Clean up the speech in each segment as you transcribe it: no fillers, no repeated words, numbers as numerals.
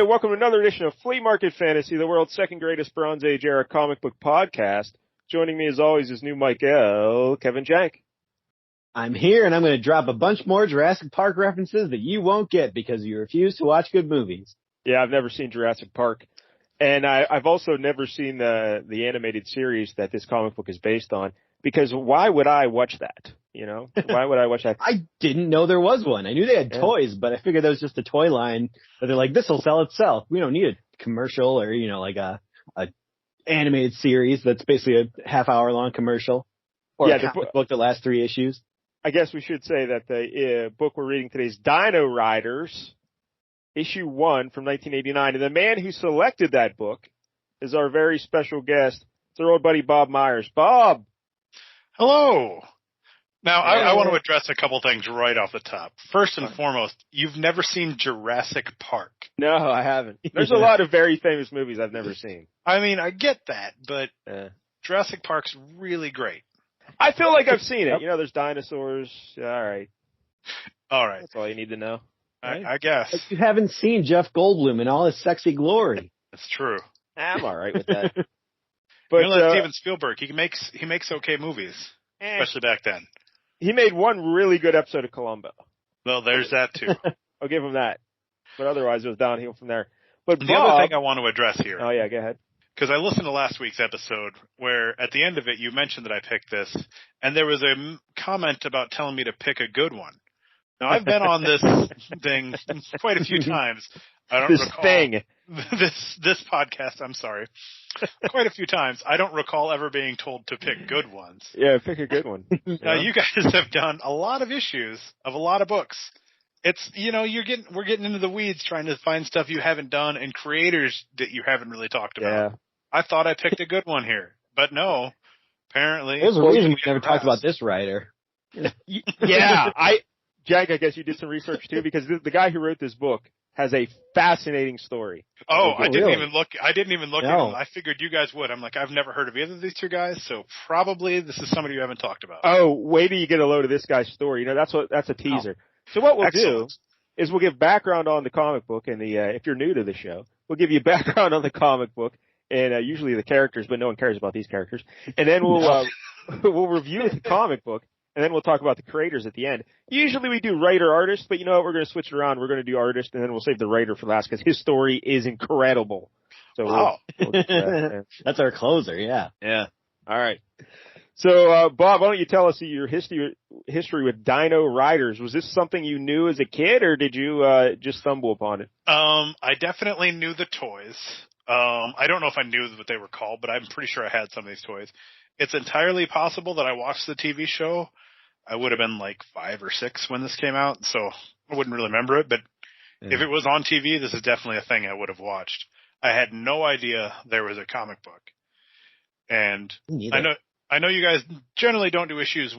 welcome to another edition of Flea Market Fantasy, the world's second greatest Bronze Age era comic book podcast. Joining me as always is new Michael, Kevin Jank. I'm here and I'm going to drop a bunch more Jurassic Park references that you won't get because you refuse to watch good movies. Yeah, I've never seen Jurassic Park. And I've also never seen the animated series that this comic book is based on, because why would I watch that? You know, why would I watch that? I didn't know there was one. I knew they had toys, but I figured that was just a toy line that they're like, this will sell itself. We don't need a commercial or, you know, like a animated series that's basically a half-hour long commercial or a comic book that lasts 3 issues. I guess we should say that the book we're reading today is Dino-Riders, issue 1 from 1989. And the man who selected that book is our very special guest. It's our old buddy Bob Myers. Bob! Hello! Now, I want to address a couple things right off the top. First and foremost, you've never seen Jurassic Park. No, I haven't. There's a lot of very famous movies I've never seen. I mean, I get that, but Jurassic Park's really great. I feel like I've seen it. You know, there's dinosaurs. All right. That's all you need to know. Right? I guess. But you haven't seen Jeff Goldblum in all his sexy glory. That's true. I'm all right with that. But you know, like Steven Spielberg, he makes okay movies, especially back then. He made one really good episode of Columbo. Well, there's that too. I'll give him that. But otherwise, it was downhill from there. But the other thing I want to address here. Oh, yeah, go ahead. Because I listened to last week's episode where at the end of it you mentioned that I picked this, and there was a comment about telling me to pick a good one. Now, I've been on this thing quite a few times. I don't recall this podcast, I'm sorry. Quite a few times. I don't recall ever being told to pick good ones. Yeah, pick a good one. Now, you guys have done a lot of issues of a lot of books. It's, you know, we're getting into the weeds trying to find stuff you haven't done and creators that you haven't really talked about. Yeah. I thought I picked a good one here, but no, apparently. There's a reason we never talked about this writer. Yeah, Jack, I guess you did some research too, because the guy who wrote this book has a fascinating story. Oh, I didn't even look at him. I figured you guys would. I'm like, I've never heard of either of these two guys, so probably this is somebody you haven't talked about. Oh, wait till you get a load of this guy's story. You know, that's a teaser. Oh. So what we'll do is we'll give background on the comic book, and if you're new to the show, we'll give you background on the comic book, and usually the characters, but no one cares about these characters. And then we'll review the comic book. And then we'll talk about the creators at the end. Usually we do writer-artist, but you know what? We're going to switch it around. We're going to do artist, and then we'll save the writer for last because his story is incredible. So wow. That's our closer, yeah. Yeah. All right. So, Bob, why don't you tell us your history with Dino-Riders? Was this something you knew as a kid, or did you just stumble upon it? I definitely knew the toys. I don't know if I knew what they were called, but I'm pretty sure I had some of these toys. It's entirely possible that I watched the TV show. I would have been like 5 or 6 when this came out, so I wouldn't really remember it. But if it was on TV, this is definitely a thing I would have watched. I had no idea there was a comic book. And I know you guys generally don't do issues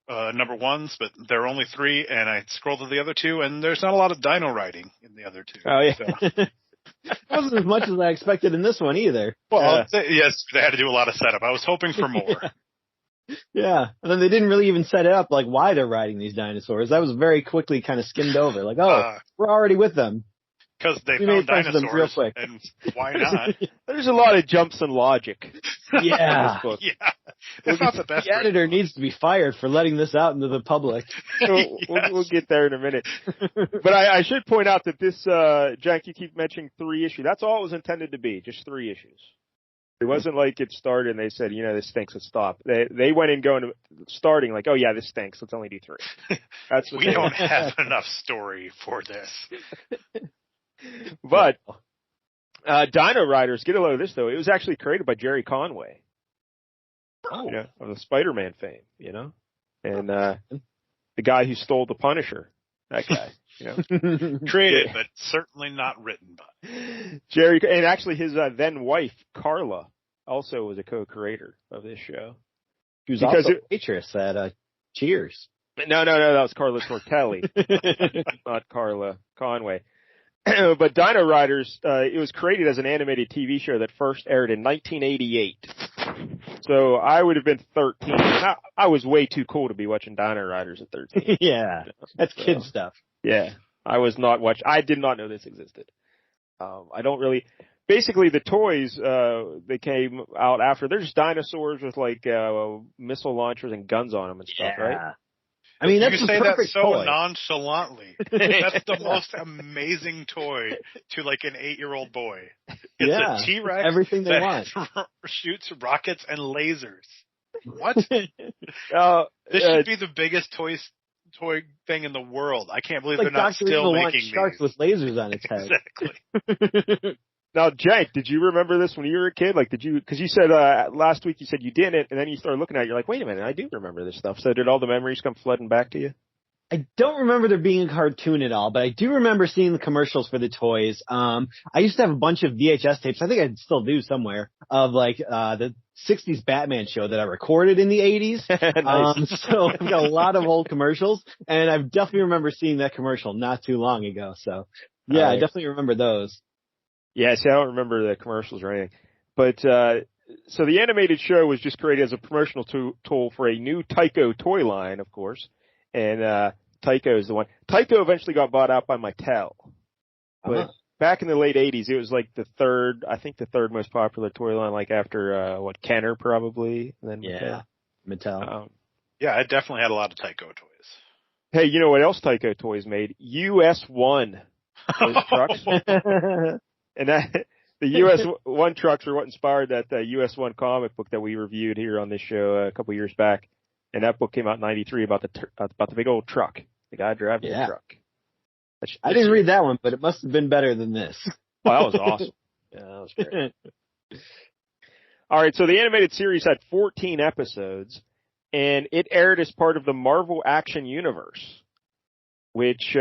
number 1s, but there are only 3, and I scrolled to the other 2, and there's not a lot of dino riding in the other 2. Oh, yeah. So. It wasn't as much as I expected in this one either. Well, yes, they had to do a lot of setup. I was hoping for more. Yeah. And then they didn't really even set it up, like, why they're riding these dinosaurs. That was very quickly kind of skimmed over. Like, we're already with them. Because they found dinosaurs, real quick. And why not? There's a lot of jumps in logic. Yeah. Yeah. It's not the best. The editor needs to be fired for letting this out into the public. We'll get there in a minute. But I should point out that this, Jack, you keep mentioning 3 issues. That's all it was intended to be, just 3 issues. It wasn't like it started and they said, you know, this stinks, let's stop. They went in starting like, oh yeah, this stinks, let's only do 3. That's what we don't have enough story for this. But Dino-Riders, get a load of this though. It was actually created by Jerry Conway. Oh. You know, of the Spider-Man fame, you know? And the guy who stole the Punisher. That guy, you know. Created, but certainly not written by. Jerry, and actually his then wife, Carla, also was a co-creator of this show. She was also a waitress at Cheers. No, that was Carla Tortelli. Not Carla Conway. But Dino-Riders, it was created as an animated TV show that first aired in 1988. So I would have been 13. I was way too cool to be watching Dino-Riders at 13. Yeah, that's kid stuff. Yeah, I did not know this existed. I don't really. Basically, the toys they came out after. They're just dinosaurs with like missile launchers and guns on them and stuff, right? I mean, you that's say that so toy. nonchalantly. That's the most amazing toy to like an 8-year-old boy. It's a T-Rex everything they want. Shoots rockets and lasers. What? This should be the biggest toy thing in the world. I can't believe like they're not Dr. still Evil making sharks these. with lasers on its head. Exactly. Now, Jank, did you remember this when you were a kid? Like, because you said last week you said you didn't, and then you started looking at it, you're like, wait a minute, I do remember this stuff. So did all the memories come flooding back to you? I don't remember there being a cartoon at all, but I do remember seeing the commercials for the toys. I used to have a bunch of VHS tapes, I think I still do somewhere, of like the 60s Batman show that I recorded in the 80s. Nice. So I've got a lot of old commercials, and I definitely remember seeing that commercial not too long ago. So yeah, I definitely remember those. Yeah, see, I don't remember the commercials or anything. But, so the animated show was just created as a promotional tool for a new Tyco toy line, of course. And, Tyco is the one. Tyco eventually got bought out by Mattel. But back in the late 80s, it was like the third most popular toy line, like after, Kenner probably. And then Mattel. Yeah, I definitely had a lot of Tyco toys. Hey, you know what else Tyco toys made? US-1. Those trucks. And the US-1 trucks are what inspired that US-1 comic book that we reviewed here on this show a couple years back. And that book came out in '93 about the big old truck, the guy driving the truck. I didn't read that one, but it must have been better than this. Oh, that was awesome. Yeah, that was great. All right, so the animated series had 14 episodes, and it aired as part of the Marvel Action Universe, which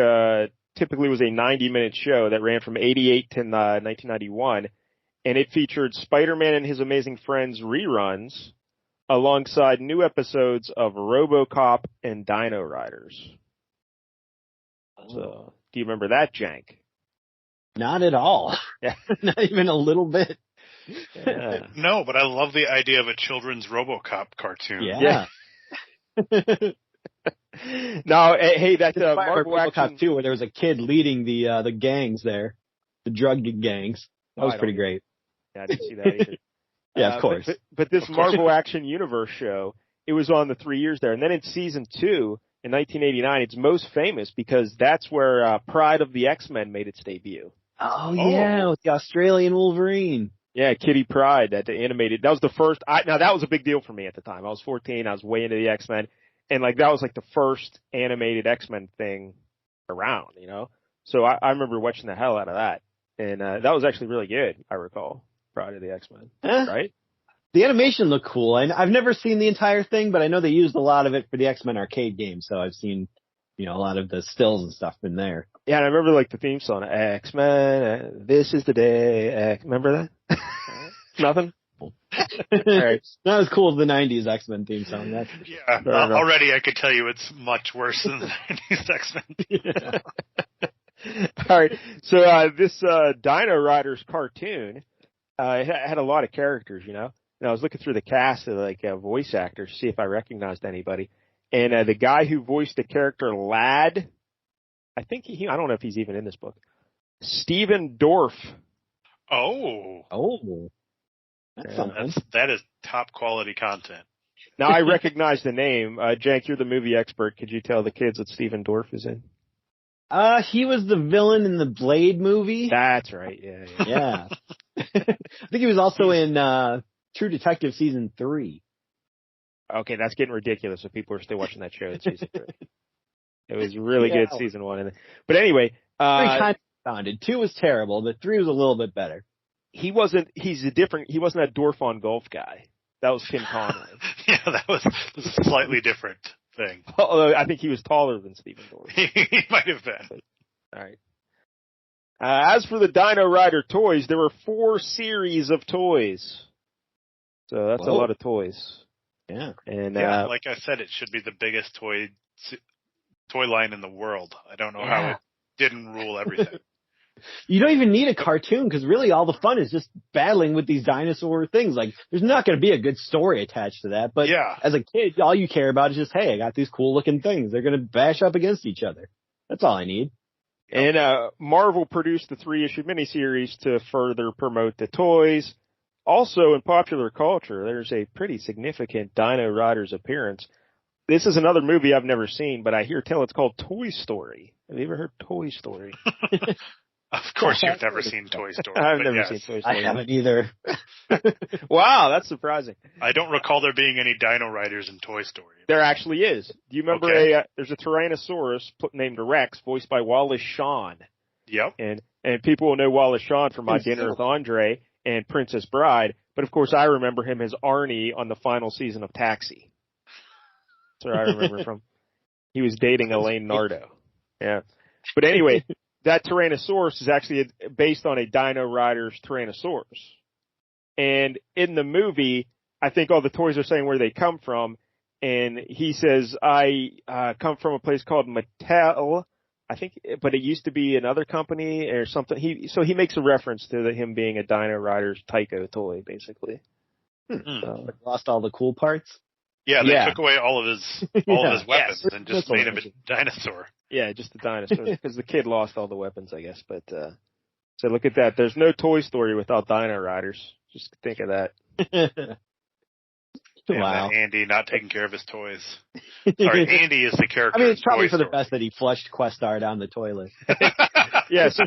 typically was a 90-minute show that ran from 88 to 1991, and it featured Spider-Man and His Amazing Friends reruns alongside new episodes of RoboCop and Dino-Riders. So, do you remember that, Jank? Not at all. Yeah. Not even a little bit. Yeah. No, but I love the idea of a children's RoboCop cartoon. Yeah. No, hey, that Marvel Marvel Action too, where there was a kid leading the gangs there, the drug gangs. That was pretty great. Yeah, I didn't see that either. Yeah, of course. But this Marvel Action Universe show, it was on the 3 years there, and then in season 2 in 1989, it's most famous because that's where Pride of the X-Men made its debut. Oh yeah, with the Australian Wolverine. Yeah, Kitty Pryde, that was the first. Now that was a big deal for me at the time. I was 14. I was way into the X-Men. And like, that was like the first animated X-Men thing around, you know? So I remember watching the hell out of that. And, that was actually really good, I recall, Pride of the X-Men. Right? The animation looked cool. I've never seen the entire thing, but I know they used a lot of it for the X-Men arcade game. So I've seen, a lot of the stills and stuff in there. Yeah, and I remember like the theme song, X-Men, this is the day. Remember that? Nothing? Right. Not as cool as the 90s X-Men theme song. That's already I could tell you it's much worse than the 90s X-Men. All right. So this Dino-Riders cartoon had a lot of characters, And I was looking through the cast of like voice actors to see if I recognized anybody. And the guy who voiced the character Lad, I think I don't know if he's even in this book. Stephen Dorff. Oh. That is top quality content. Now I recognize the name. Jank, you're the movie expert. Could you tell the kids what Stephen Dorff is in? He was the villain in the Blade movie. That's right. Yeah. I think he was also in True Detective season 3. Okay, that's getting ridiculous if people are still watching that show in season 3. It was really good season 1. But anyway, 3 kind of sounded. 2 was terrible, but 3 was a little bit better. He wasn't that Dorf on Golf guy. That was Tim Conway. Yeah, that was a slightly different thing. Although I think he was taller than Stephen Dorff. He might have been. All right. As for the Dino Rider toys, there were 4 series of toys. So that's a lot of toys. Yeah. And like I said, it should be the biggest toy line in the world. I don't know how it didn't rule everything. You don't even need a cartoon because really all the fun is just battling with these dinosaur things. Like, there's not going to be a good story attached to that. But as a kid, all you care about is just, hey, I got these cool looking things. They're going to bash up against each other. That's all I need. And Marvel produced the 3-issue miniseries to further promote the toys. Also, in popular culture, there's a pretty significant Dino-Riders appearance. This is another movie I've never seen, but I hear tell it's called Toy Story. Have you ever heard Toy Story? Of course you've never seen Toy Story. I've never seen Toy Story. I haven't either. Wow, that's surprising. I don't recall there being any Dino-Riders in Toy Story. There actually is. Do you remember there's a Tyrannosaurus named Rex, voiced by Wallace Shawn. Yep. And people will know Wallace Shawn from My Dinner with Andre and Princess Bride. But of course I remember him as Arnie on the final season of Taxi. That's where I remember from. He was dating Elaine Nardo. Yeah. But anyway, that Tyrannosaurus is actually based on a Dino-Riders Tyrannosaurus. And in the movie, I think all the toys are saying where they come from. And he says, I come from a place called Mattel, I think, but it used to be another company or something. So he makes a reference to him being a Dino-Riders Tyco toy, basically. So, lost all the cool parts? Yeah, they took away all of his weapons and just made him a dinosaur. Yeah, just a dinosaur, because the kid lost all the weapons, I guess. But so look at that. There's no Toy Story without Dino-Riders. Just think of that. Wow. Andy not taking care of his toys. Sorry, Andy is the character. I mean, it's probably for the the best that he flushed Questar down the toilet. Yes.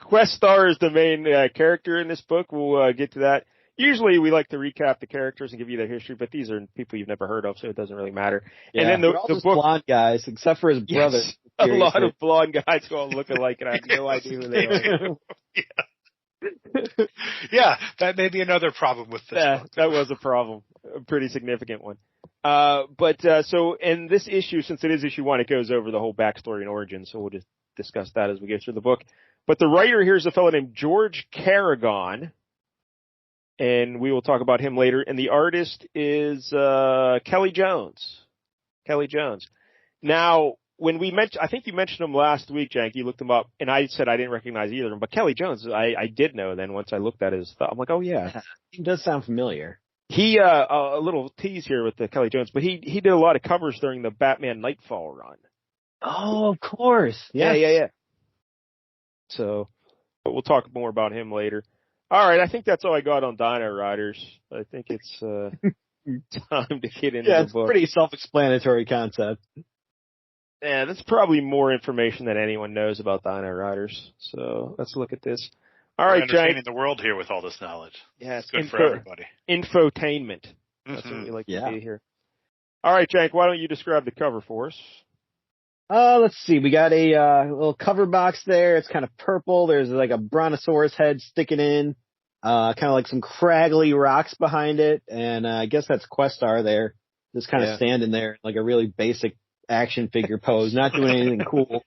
Questar is the main character in this book. We'll get to that. Usually we like to recap the characters and give you their history, but these are people you've never heard of, so it doesn't really matter. Yeah, and then the book, blonde guys, except for his brother. Yes, a lot of blonde guys who all look alike, and I have no idea who they are. Yeah, that may be another problem with this. Yeah, that was a problem, a pretty significant one. So in this issue, since it is issue 1, it goes over the whole backstory and origin, so we'll just discuss that as we go through the book. But the writer here is a fellow named George Caragonne, and we will talk about him later. And the artist is Kelley Jones. Kelley Jones. Now, when we mentioned, I think you mentioned him last week, Jank. You looked him up, and I said I didn't recognize either of them. But Kelley Jones, I did know then once I looked at his stuff. I'm like, oh yeah, he does sound familiar. He a little tease here with the Kelley Jones, but he did a lot of covers during the Batman Nightfall run. Oh, of course. Yeah. So, but we'll talk more about him later. All right, I think that's all I got on Dino-Riders. I think it's time to get into the book. Yeah, it's a pretty self-explanatory concept. Yeah, that's probably more information than anyone knows about Dino-Riders. So let's look at this. All right, understanding the world here with all this knowledge. Yeah, it's good for everybody. Infotainment. That's what we like to do here. All right, Jank, why don't you describe the cover for us? Let's see. We got a little cover box there. It's kind of purple. There's like a brontosaurus head sticking in, kind of like some craggly rocks behind it. And I guess that's Questar there, just kind of standing there like a really basic action figure pose, not doing anything cool.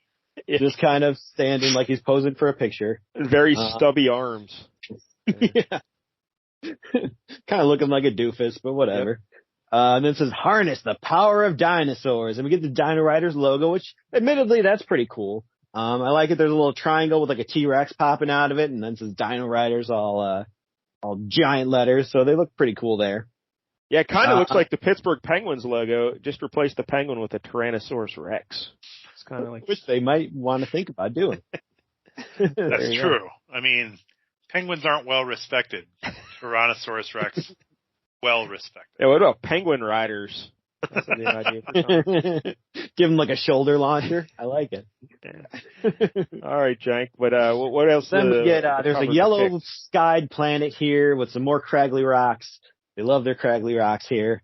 Just kind of standing like he's posing for a picture. Very stubby arms. Yeah. Kind of looking like a doofus, but whatever. Yep. And then it says, harness the power of dinosaurs. And we get the Dino-Riders logo, which admittedly, that's pretty cool. I like it. There's a little triangle with like a T-Rex popping out of it. And then it says Dino-Riders, all giant letters. So they look pretty cool there. Yeah, it kind of looks like the Pittsburgh Penguins logo. Just replace the penguin with a Tyrannosaurus Rex. It's kind of like, which they might want to think about doing. That's true. I mean, penguins aren't well respected. Tyrannosaurus Rex, well respected. Yeah, what about Penguin Riders? That's a good idea for something. Give them like a shoulder launcher. I like it. Yeah. All right, Jank. But what else? Then we get there's a yellow skied planet here with some more craggly rocks. They love their craggly rocks here.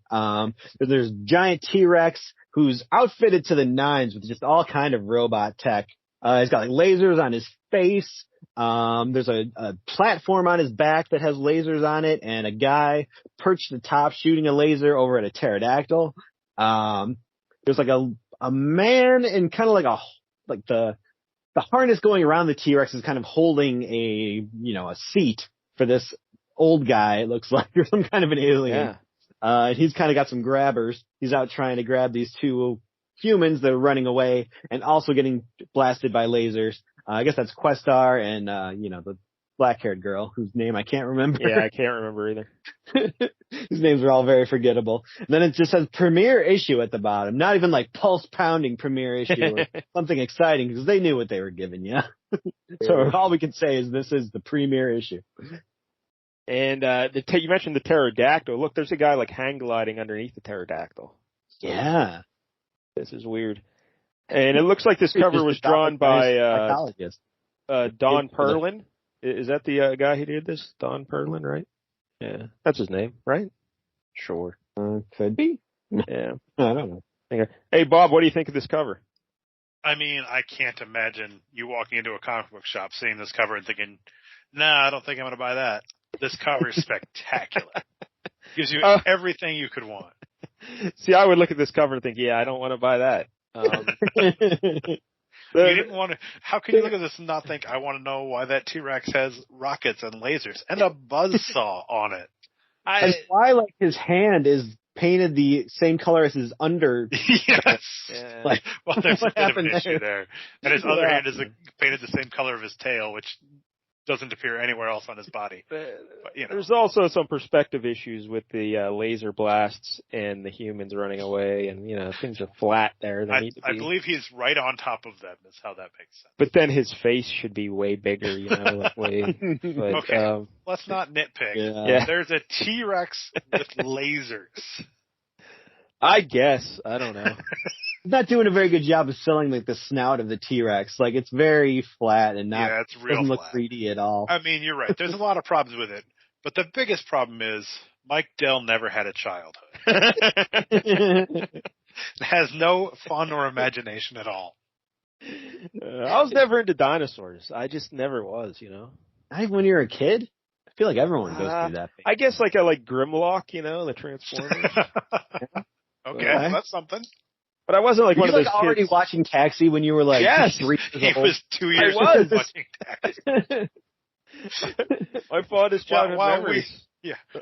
There's giant T-Rex who's outfitted to the nines with just all kind of robot tech. He's got like lasers on his face. There's a platform on his back that has lasers on it, and a guy perched at the top shooting a laser over at a pterodactyl. There's like a man and kind of like the harness going around the T-Rex is kind of holding a seat for this old guy. It looks like, or some kind of an alien. Yeah. He's kind of got some grabbers. He's out trying to grab these two humans that are running away and also getting blasted by lasers. I guess that's Questar and, black-haired girl whose name I can't remember. Yeah, I can't remember either. Whose names are all very forgettable. And then it just says premiere issue at the bottom. Not even like pulse-pounding premiere issue or something exciting because they knew what they were giving you. So all we can say is this is the premiere issue. And you mentioned the pterodactyl. Look, there's a guy like hang gliding underneath the pterodactyl. So Yeah. This is weird. And it looks like this cover was drawn by Don Perlin. Is that the guy who did this? Don Perlin, right? Yeah, that's his name, right? Sure. Could be. Yeah. I don't know. Okay. Hey, Bob, what do you think of this cover? I mean, I can't imagine you walking into a comic book shop, seeing this cover and thinking, nah, I don't think I'm going to buy that. This cover is spectacular. Gives you everything you could want. See, I would look at this cover and think, yeah, I don't want to buy that. You didn't want to. How can you look at this and not think, I want to know why that T-Rex has rockets and lasers and a buzzsaw on it? And why, like, his hand is painted the same color as his under. Yes. Yeah. Like, well, there's a bit of an happened issue there. And his other hand is painted the same color of his tail, which doesn't appear anywhere else on his body. But, There's also some perspective issues with the laser blasts and the humans running away, and things are flat there. They need to be. I believe he's right on top of them. Is how that makes sense. But then his face should be way bigger, like way. But, okay, let's not nitpick. Yeah. There's a T-Rex with lasers. I guess I don't know. Not doing a very good job of selling like the snout of the T-Rex. Like it's very flat and it's real doesn't look flat. 3D at all. I mean, you're right. There's a lot of problems with it, but the biggest problem is Mike Dell never had a childhood. Has no fun or imagination at all. I was never into dinosaurs. I just never was. Not even when you're a kid. I feel like everyone goes through that phase. I guess I like Grimlock, the Transformers. Okay, that's something. But I wasn't like one of those already kids. watching Taxi when you were like 3 years he old. was 2 years I was. old watching Taxi. My fondest childhood memories.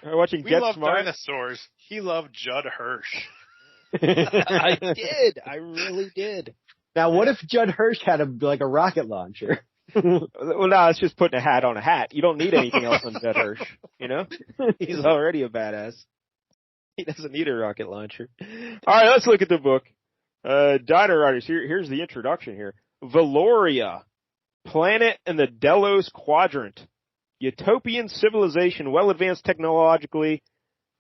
Watching We Get love Smart. Dinosaurs. He loved Judd Hirsch. I did. I really did. Now, what if Judd Hirsch had a rocket launcher? Well, no, it's just putting a hat on a hat. You don't need anything else on Judd Hirsch. He's already a badass. He doesn't need a rocket launcher. All right, let's look at the book. DinoRiders. Here's the introduction here. Valoria, planet in the Delos Quadrant. Utopian civilization, well advanced technologically.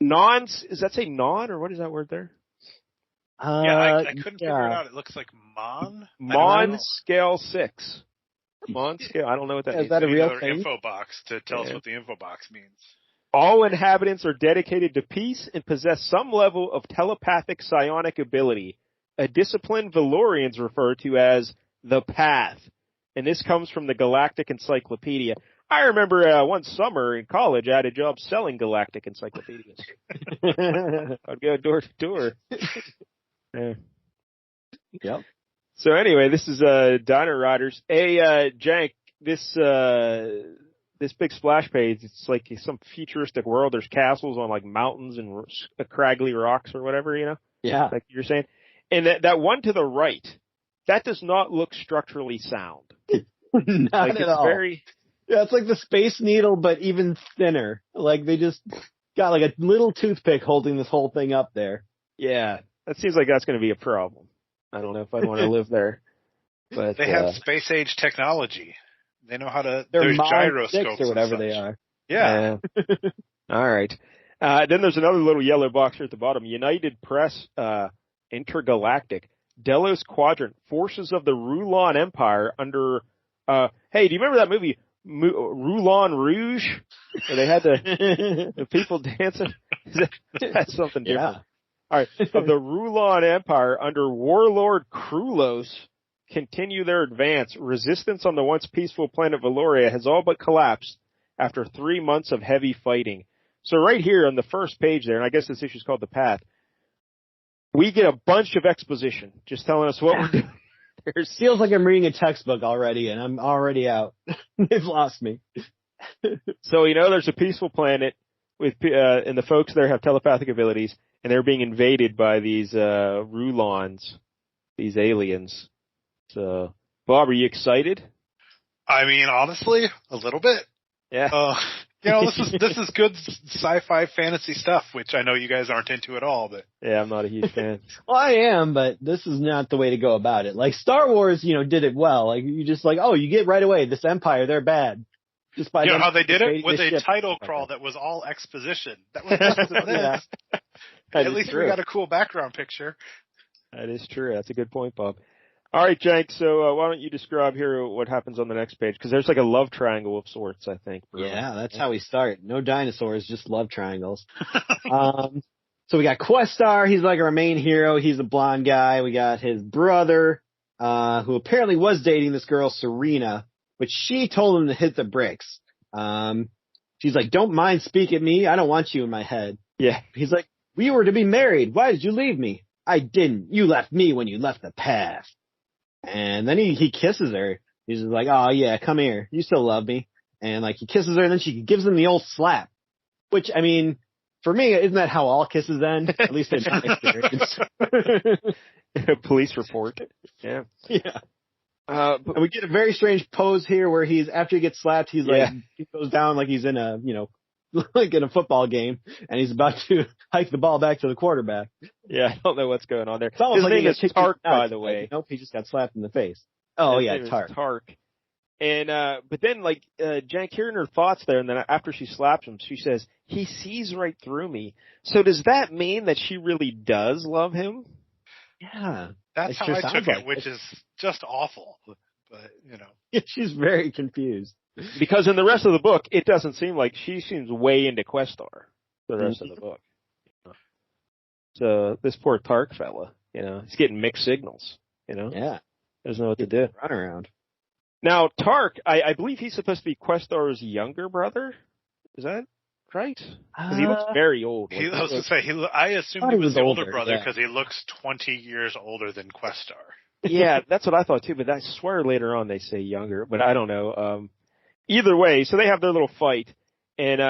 Does that say non, or what is that word there? I couldn't figure it out. It looks like Mon. Mon scale 6. Mon scale. I don't know what that means. Is that a real thing? Info box to tell us what the info box means. All inhabitants are dedicated to peace and possess some level of telepathic psionic ability, a discipline Valorians refer to as the Path. And this comes from the Galactic Encyclopedia. I remember one summer in college, I had a job selling Galactic Encyclopedias. I'd go door to door. Yeah. Yep. So anyway, this is DinoRiders. Hey, Jank, this big splash page, it's like some futuristic world. There's castles on like mountains and craggly rocks or whatever, Yeah. like you're saying. And that one to the right, that does not look structurally sound. Not at all. Yeah, it's like the Space Needle, but even thinner. Like they just got like a little toothpick holding this whole thing up there. Yeah, that seems like that's going to be a problem. I don't know if I'd want to live there. But they have space age technology. They know how to. They're there's gyroscopes or whatever and they such. are. Yeah. All right. Then there's another little yellow box here at the bottom. United Press Intergalactic Delos Quadrant Forces of the Rulon Empire under. Hey, do you remember that movie Moulin Rouge, where they had the people dancing? That's something different. Yeah. All right. Of the Rulon Empire under Warlord Krulos continue their advance. Resistance on the once peaceful planet Valoria has all but collapsed after 3 months of heavy fighting. So right here on the first page there, and I guess this issue is called The Path, we get a bunch of exposition just telling us what we're doing. It feels like I'm reading a textbook already, and I'm already out. They've lost me. So, there's a peaceful planet with, and the folks there have telepathic abilities, and they're being invaded by these Rulons, these aliens. So, Bob, are you excited? I mean, honestly, a little bit. Yeah. This is good sci-fi fantasy stuff, which I know you guys aren't into at all, but Yeah, I'm not a huge fan. Well, I am, but this is not the way to go about it. Like Star Wars, did it well. Like you just you get right away, this Empire, they're bad. Just by how they did it with a title crawl that was all exposition. That was less than this. At least we got a cool background picture. That is true. That's a good point, Bob. All right, Jank, so why don't you describe here what happens on the next page? Because there's like a love triangle of sorts, I think. Yeah, that's how we start. No dinosaurs, just love triangles. So we got Questar. He's like our main hero. He's a blonde guy. We got his brother, who apparently was dating this girl, Serena, but she told him to hit the bricks. She's like, don't mind speak at me. I don't want you in my head. Yeah. He's like, we were to be married. Why did you leave me? I didn't. You left me when you left the path. And then he kisses her. He's just like, oh yeah, come here. You still love me. And like he kisses her and then she gives him the old slap. Which, I mean, for me, isn't that how all kisses end? At least in my experience. Police report. Yeah. Yeah. And we get a very strange pose here where after he gets slapped, he's like, he goes down like he's in a, like in a football game, and he's about to hike the ball back to the quarterback. Yeah, I don't know what's going on there. His name is Tark, by the way. Nope, he just got slapped in the face. Oh, His Tark. Tark. And, but then, Jank, hearing her thoughts there, and then after she slaps him, she says, he sees right through me. So does that mean that she really does love him? Yeah. That's how I took it, which is just awful. But, Yeah, she's very confused. Because in the rest of the book, it doesn't seem like she seems way into Questar, the rest of the book. So this poor Tark fella, he's getting mixed signals, Yeah. Doesn't know what to do. Run around. Now, Tark, I believe he's supposed to be Questar's younger brother. Is that right? Because he looks very old. I was going to say, I assumed he was the older brother because he looks 20 years older than Questar. Yeah, that's what I thought too, but I swear later on they say younger, but I don't know. Either way, so they have their little fight, and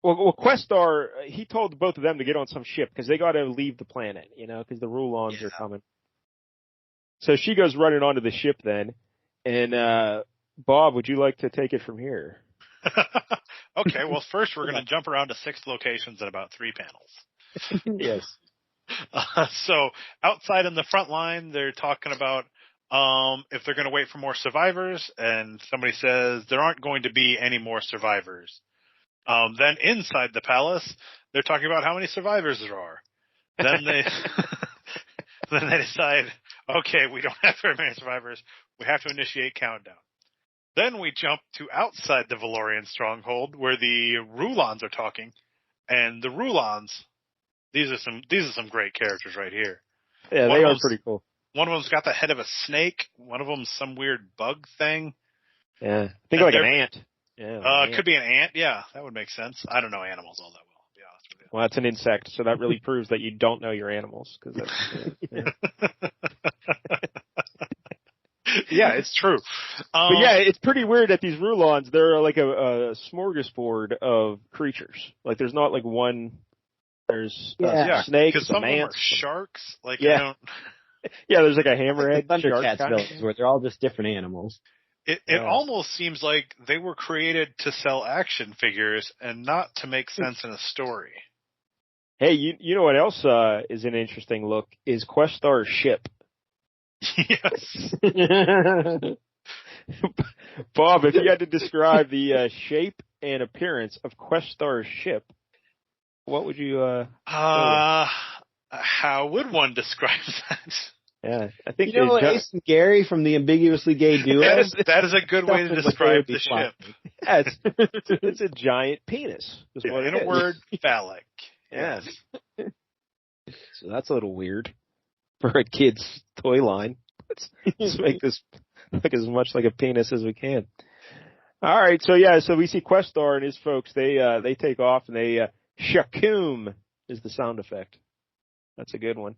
Questar, he told both of them to get on some ship because they got to leave the planet, because the Rulons are coming. So she goes running onto the ship then, and Bob, would you like to take it from here? Okay, well, first we're going to jump around to 6 locations in about 3 panels. Yes. So outside in the front line, they're talking about if they're going to wait for more survivors, and somebody says there aren't going to be any more survivors. Then inside the palace, they're talking about how many survivors there are. Then they then they decide, okay, we don't have very many survivors. We have to initiate countdown. Then we jump to outside the Valorian stronghold where the Rulons are talking, and the Rulons, these are some great characters right here. Yeah, they are pretty cool. One of them's got the head of a snake. One of them's some weird bug thing. Yeah, I think like an ant. Yeah, it could be an ant. Yeah, that would make sense. I don't know animals all that well, to be honest with you. Well, that's an insect, so that really proves that you don't know your animals. Yeah, it's true. But yeah, it's pretty weird that these Rulons, they're like a smorgasbord of creatures. Like there's not like one. There's snakes, because some ants, of them are sharks. Like yeah, there's like a hammerhead Thundercats villains where they're all just different animals. It almost seems like they were created to sell action figures and not to make sense in a story. Hey, you know what else is an interesting look is Questar's ship. Yes. Bob, if you had to describe the shape and appearance of Questar's ship, what would you how would one describe that? Yeah, I think Ace and Gary from the Ambiguously Gay Duo. that is a good way to describe the ship. Yeah, it's a giant penis. In a word, phallic. Yes. So that's a little weird for a kid's toy line. Let's make this look as much like a penis as we can. All right, so we see Questar and his folks. They take off and they shakoom is the sound effect. That's a good one.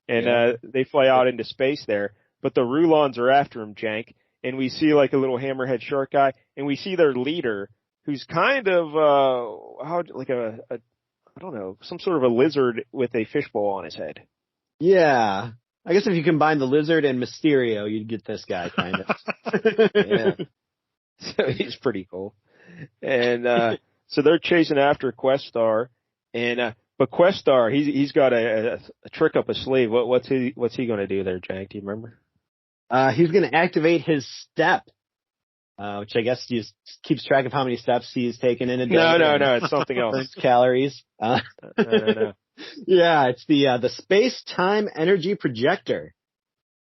And they fly out into space there. But the Rulons are after him, Jank. And we see like a little hammerhead shark guy. And we see their leader, who's kind of I don't know, some sort of a lizard with a fishbowl on his head. Yeah. I guess if you combine the lizard and Mysterio, you'd get this guy kind of. Yeah. So he's pretty cool. And so they're chasing after Questar, and but Questar, he's got a trick up his sleeve. What's he going to do there, Jank? Do you remember? He's going to activate his step, which I guess just keeps track of how many steps he's taken in a day. No, it's something else. Burns calories. No. Yeah, it's the space-time energy projector.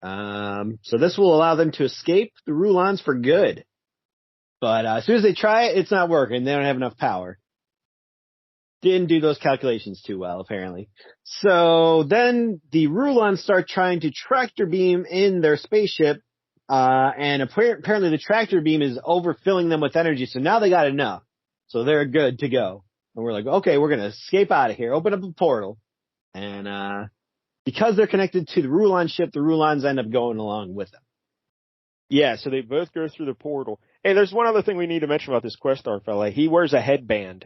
So this will allow them to escape the Rulons for good. But as soon as they try it, it's not working. They don't have enough power. Didn't do those calculations too well, apparently. So then the Rulons start trying to tractor beam in their spaceship, and apparently the tractor beam is overfilling them with energy, so now they got enough. So they're good to go. And we're like, okay, we're gonna escape out of here, open up a portal. And because they're connected to the Rulon ship, the Rulons end up going along with them. Yeah, so they both go through the portal. Hey, there's one other thing we need to mention about this Questar fella. He wears a headband.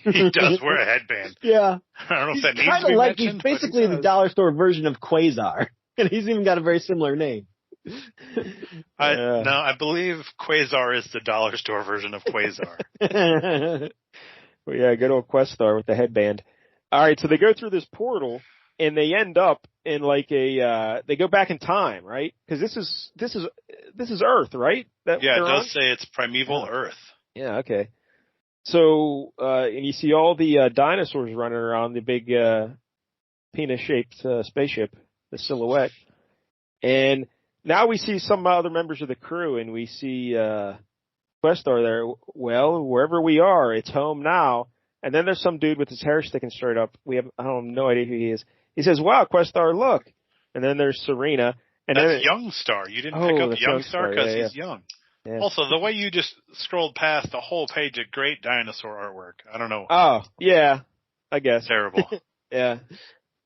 He does wear a headband. Yeah. I don't know if that needs to be mentioned. He's basically the dollar store version of Quasar. And he's even got a very similar name. No, I believe Quasar is the dollar store version of Quasar. Well, yeah, good old Questar with the headband. All right, so they go through this portal and they end up in like they go back in time, right? Because this is Earth, right? Yeah, it does say it's primeval Earth. Yeah, okay. So, and you see all the dinosaurs running around the big penis-shaped spaceship, the silhouette. And now we see some other members of the crew, and we see Questar there. Well, wherever we are, it's home now. And then there's some dude with his hair sticking straight up. I have no idea who he is. He says, "Wow, Questar, look." And then there's Serena. And that's Youngstar. You didn't pick up Youngstar because he's young. Yeah. Also, the way you just scrolled past the whole page of great dinosaur artwork. I don't know. Oh, yeah, I guess. Terrible. Yeah.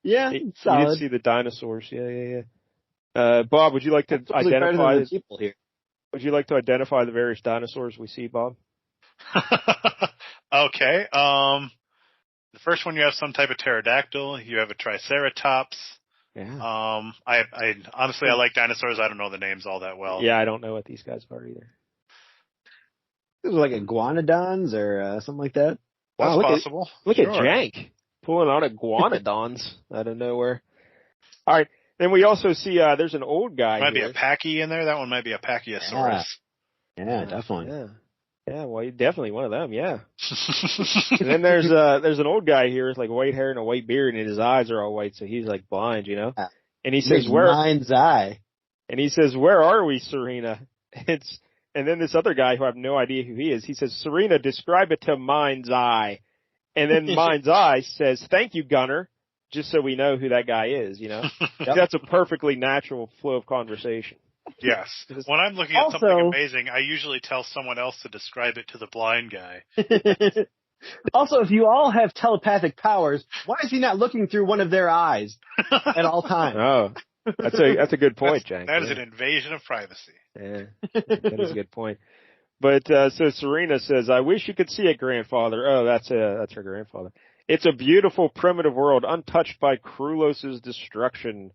Yeah, you solid. did see the dinosaurs. Yeah. Bob, would you like to identify the people here? Would you like to identify the various dinosaurs we see, Bob? Okay. The first one, you have some type of pterodactyl. You have a triceratops. Yeah. I honestly, I like dinosaurs. I don't know the names all that well. Yeah, I don't know what these guys are either. It was like iguanodons or something like that. That's possible. Look at Jank pulling out iguanodons out of nowhere. All right. Then we also see there's an old guy. Might be a Pachy in there. That one might be a Pachyosaurus. Yeah, definitely. Yeah, well, definitely one of them, yeah. And then there's an old guy here with like white hair and a white beard, and his eyes are all white, so he's like blind, you know. And he says, Mind's eye. And he says, "Where are we, Serena?" And then this other guy who I have no idea who he is, he says, "Serena, describe it to Mind's eye." And then Mind's eye says, "Thank you, Gunner," just so we know who that guy is, you know. That's a perfectly natural flow of conversation. Yes. When I'm looking at something amazing, I usually tell someone else to describe it to the blind guy. Also, if you all have telepathic powers, why is he not looking through one of their eyes at all times? Oh, that's a good point, Jack. That is an invasion of privacy. Yeah, that is a good point. But so Serena says, "I wish you could see it, grandfather." Oh, that's her grandfather. "It's a beautiful primitive world, untouched by Krulos's destruction.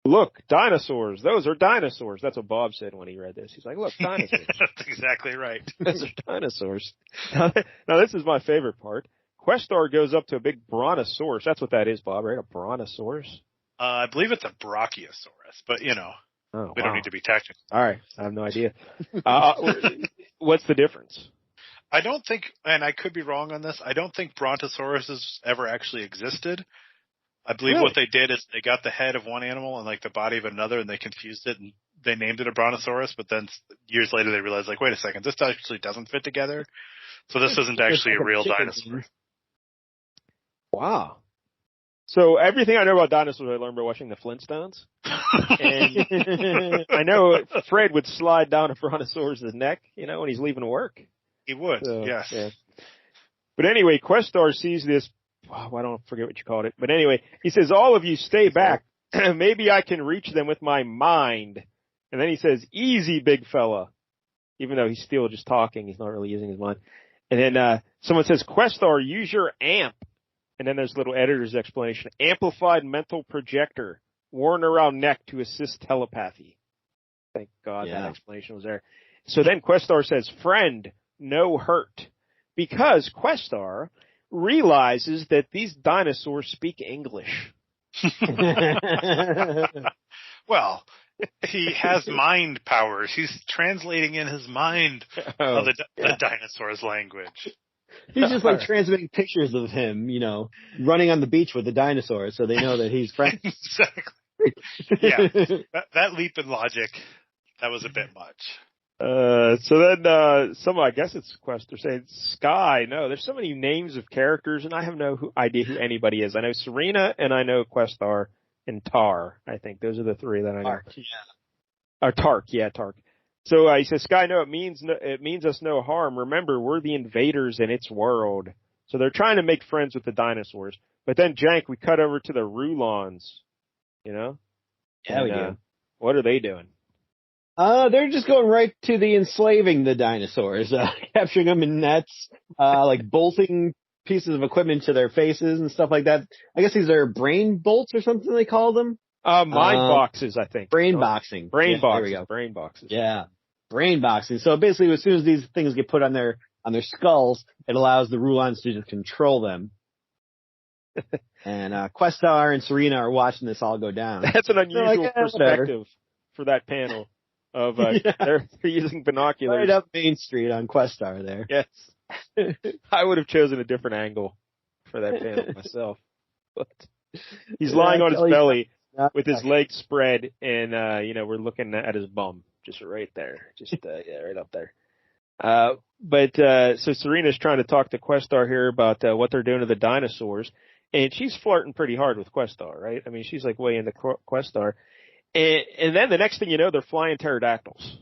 Look, dinosaurs. Those are dinosaurs." That's what Bob said when he read this. He's like, "Look, dinosaurs." That's exactly right. Those are dinosaurs. Now, this is my favorite part. Questar goes up to a big brontosaurus. That's what that is, Bob, right? A brontosaurus? I believe it's a brachiosaurus, but we don't need to be technical. All right. I have no idea. What's the difference? I don't think, and I could be wrong on this, I don't think brontosauruses ever actually existed. I believe what they did is they got the head of one animal and like the body of another, and they confused it and they named it a brontosaurus, but then years later they realized, like, wait a second, this actually doesn't fit together. So this isn't actually a real dinosaur. Wow. So everything I know about dinosaurs I learned by watching the Flintstones. And I know Fred would slide down a brontosaurus' neck, when he's leaving work. He would, yes. Yeah. But anyway, Questar sees this. Oh, I don't forget what you called it. But anyway, he says, "All of you stay back. Maybe I can reach them with my mind." And then he says, "Easy, big fella." Even though he's still just talking, he's not really using his mind. And then someone says, "Questar, use your amp." And then there's a little editor's explanation. "Amplified mental projector, worn around neck to assist telepathy." Thank God that explanation was there. So then Questar says, "Friend, no hurt, because Questar realizes that these dinosaurs speak English. Well, he has mind powers. He's translating in his mind the dinosaur's language. He's just like transmitting pictures of him, running on the beach with the dinosaurs, so they know that he's friends. Exactly. Yeah, that leap in logic, that was a bit much. So then, I guess it's Questar saying Sky. No, there's so many names of characters, and I have no idea who anybody is. I know Serena, and I know Questar, and Tar. I think those are the three that I know. Tark, yeah. Or Tark, yeah, Tark. So he says, Sky, no, it means us no harm. Remember, we're the invaders in its world. So they're trying to make friends with the dinosaurs. But then, Jank, we cut over to the Rulons. Yeah, we do. What are they doing? They're just going right to the enslaving the dinosaurs, capturing them in nets, like bolting pieces of equipment to their faces and stuff like that. I guess these are brain bolts or something they call them. Mind boxes, I think. Brain boxing. Brain boxes. There we go. Brain boxes. Yeah. Brain boxing. So basically, as soon as these things get put on their skulls, it allows the Rulons to just control them. And Questar and Serena are watching this all go down. That's an unusual perspective for that panel. They're using binoculars. Right up Main Street on Questar there. Yes. I would have chosen a different angle for that panel myself. But he's lying on his belly with his legs spread, and we're looking at his bum, just right there, right up there. So Serena's trying to talk to Questar here about what they're doing to the dinosaurs, and she's flirting pretty hard with Questar, right? I mean, she's like way into Questar, and then the next thing you know, they're flying pterodactyls.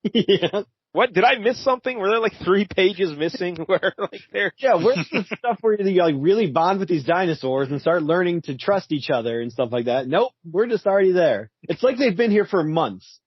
Yeah. What, did I miss something? Were there like 3 pages missing where like they're... Yeah, where's the stuff where you like really bond with these dinosaurs and start learning to trust each other and stuff like that? Nope, we're just already there. It's like they've been here for months.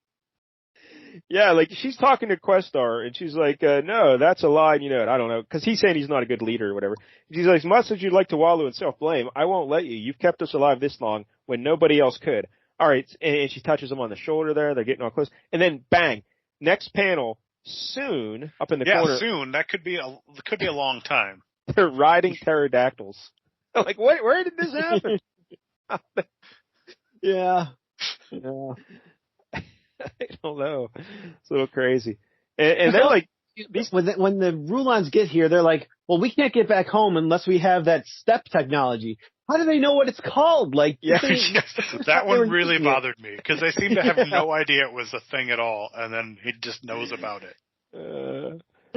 Yeah, like she's talking to Questar and she's like, no, that's a lie, I don't know, because he's saying he's not a good leader or whatever. She's like, as much as you'd like to wallow in self-blame, I won't let you. You've kept us alive this long when nobody else could. All right, and she touches him on the shoulder there. They're getting all close. And then bang, next panel, soon, up in the corner. Yeah, soon. That could be a long time. They're riding pterodactyls. Like, what? Where did this happen? Yeah. I don't know. It's a little crazy. And they're like, when the Rulons get here, they're like, well, we can't get back home unless we have that step technology. How do they know what it's called? Like, that one really bothered me because they seem to have no idea it was a thing at all, and then he just knows about it.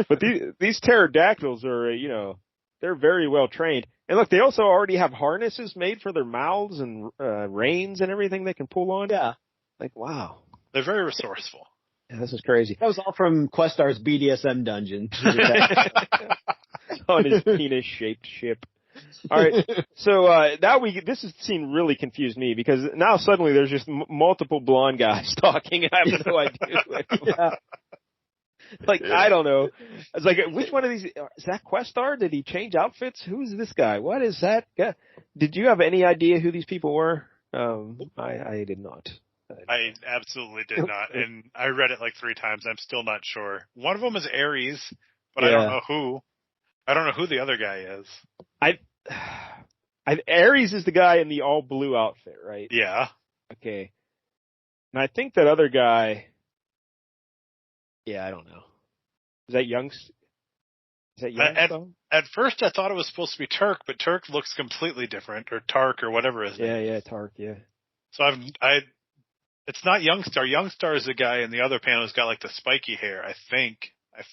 But these pterodactyls are, they're very well trained. And look, they also already have harnesses made for their mouths and reins and everything they can pull on. Yeah. Like, wow. They're very resourceful. Yeah, this is crazy. That was all from Questar's BDSM dungeon. On his penis-shaped ship. All right, so now this scene really confused me because now suddenly there's just multiple blonde guys talking and I have no idea. Yeah. Like, I don't know. I was like, which one of these, is that Questar? Did he change outfits? Who's this guy? What is that guy? Did you have any idea who these people were? I did not. I absolutely did not, and I read it like 3 times. I'm still not sure. One of them is Ares, but I don't know who. I don't know who the other guy is. Ares is the guy in the all blue outfit, right? Yeah. Okay. And I think that other guy. Yeah, I don't know. Is that Young? At first, I thought it was supposed to be Turk, but Turk looks completely different, or Tark, or whatever his name. Yeah, Tark. Yeah. So it's not Youngstar. Youngstar is the guy in the other panel who's got like the spiky hair. I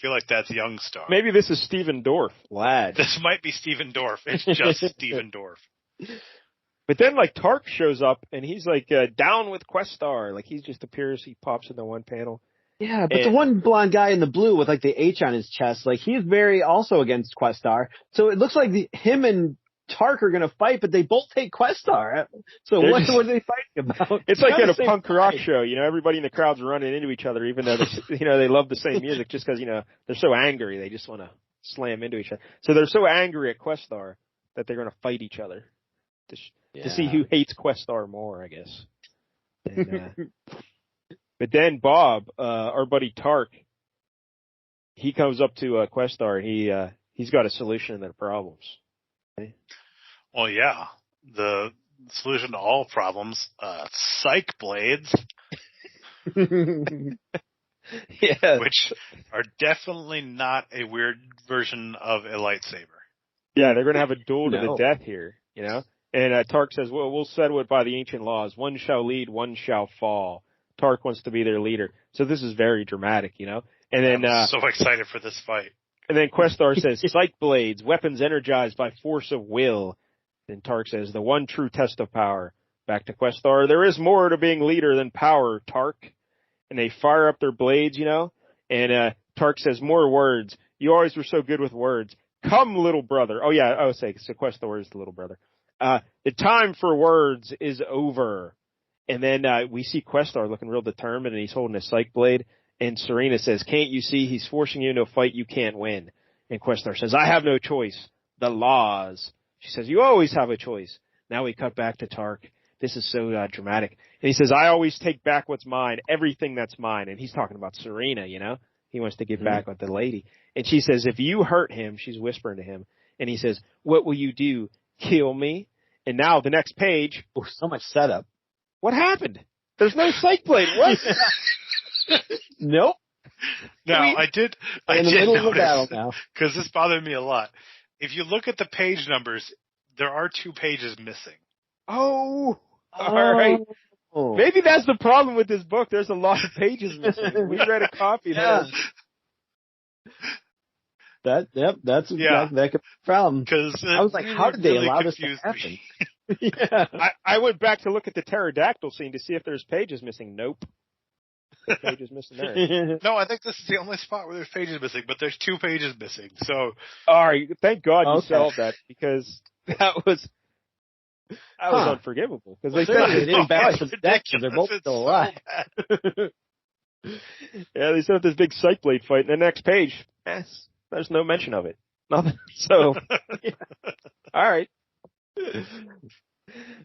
feel like that's Youngstar. Maybe this is Steven Dorff, lad. This might be Steven Dorff. It's just Steven Dorff. But then, like, Tark shows up, and he's like, down with Questar. Like, he just appears, he pops into one panel. Yeah, but the one blonde guy in the blue with, like, the H on his chest, like, he's very also against Questar. So it looks like him and Tark are going to fight, but they both hate Questar. So what are they fighting about? It's like at a punk rock show, everybody in the crowd's running into each other, even though they love the same music, just because they're so angry, they just want to slam into each other. So they're so angry at Questar that they're going to fight each other to see who hates Questar more, I guess. And, but then Bob, our buddy Tark, he comes up to Questar and he's got a solution to their problems. Okay? Well, yeah. The solution to all problems, psych blades. Yeah. Which are definitely not a weird version of a lightsaber. Yeah, they're going to have a duel to the death here, you know? And Tark says, well, we'll settle it by the ancient laws. One shall lead, one shall fall. Tark wants to be their leader. So this is very dramatic, you know? And then, I'm so excited for this fight. And then Questar says, psych blades, weapons energized by force of will. And Tark says, the one true test of power. Back to Questar, there is more to being leader than power, Tark. And they fire up their blades, you know? And Tark says, more words. You always were so good with words. Come, little brother. Oh, yeah, I would say, so Questar is the little brother. The time for words is over. And then we see Questar looking real determined, and he's holding a psych blade. And Serena says, can't you see he's forcing you into a fight you can't win? And Questar says, I have no choice. The laws. She says, you always have a choice. Now we cut back to Tark. This is so dramatic. And he says, I always take back what's mine, everything that's mine. And he's talking about Serena, you know? He wants to get back with the lady. And she says, if you hurt him, she's whispering to him. And he says, what will you do? Kill me? And now the next page. Oh, so much setup. What happened? There's no psych blade. What? Nope. Now, I did in the middle of the battle now. Because this bothered me a lot. If you look at the page numbers, there are 2 pages missing. Oh, all right. Oh. Maybe that's the problem with this book. There's a lot of pages missing. We read a copy. Yeah. That's exactly that could be a problem. Because I was like, how did they allow this to happen? Yeah. I went back to look at the pterodactyl scene to see if there's pages missing. Nope. There's pages missing there. No, I think this is the only spot where there's pages missing, but there's 2 pages missing. So, all right. Thank God you solved that, because that was unforgivable. Because they said they didn't back to the deck because they're both still alive. Yeah, they set up this big psych blade fight, and the next page, there's no mention of it. Nothing. So, yeah. All right.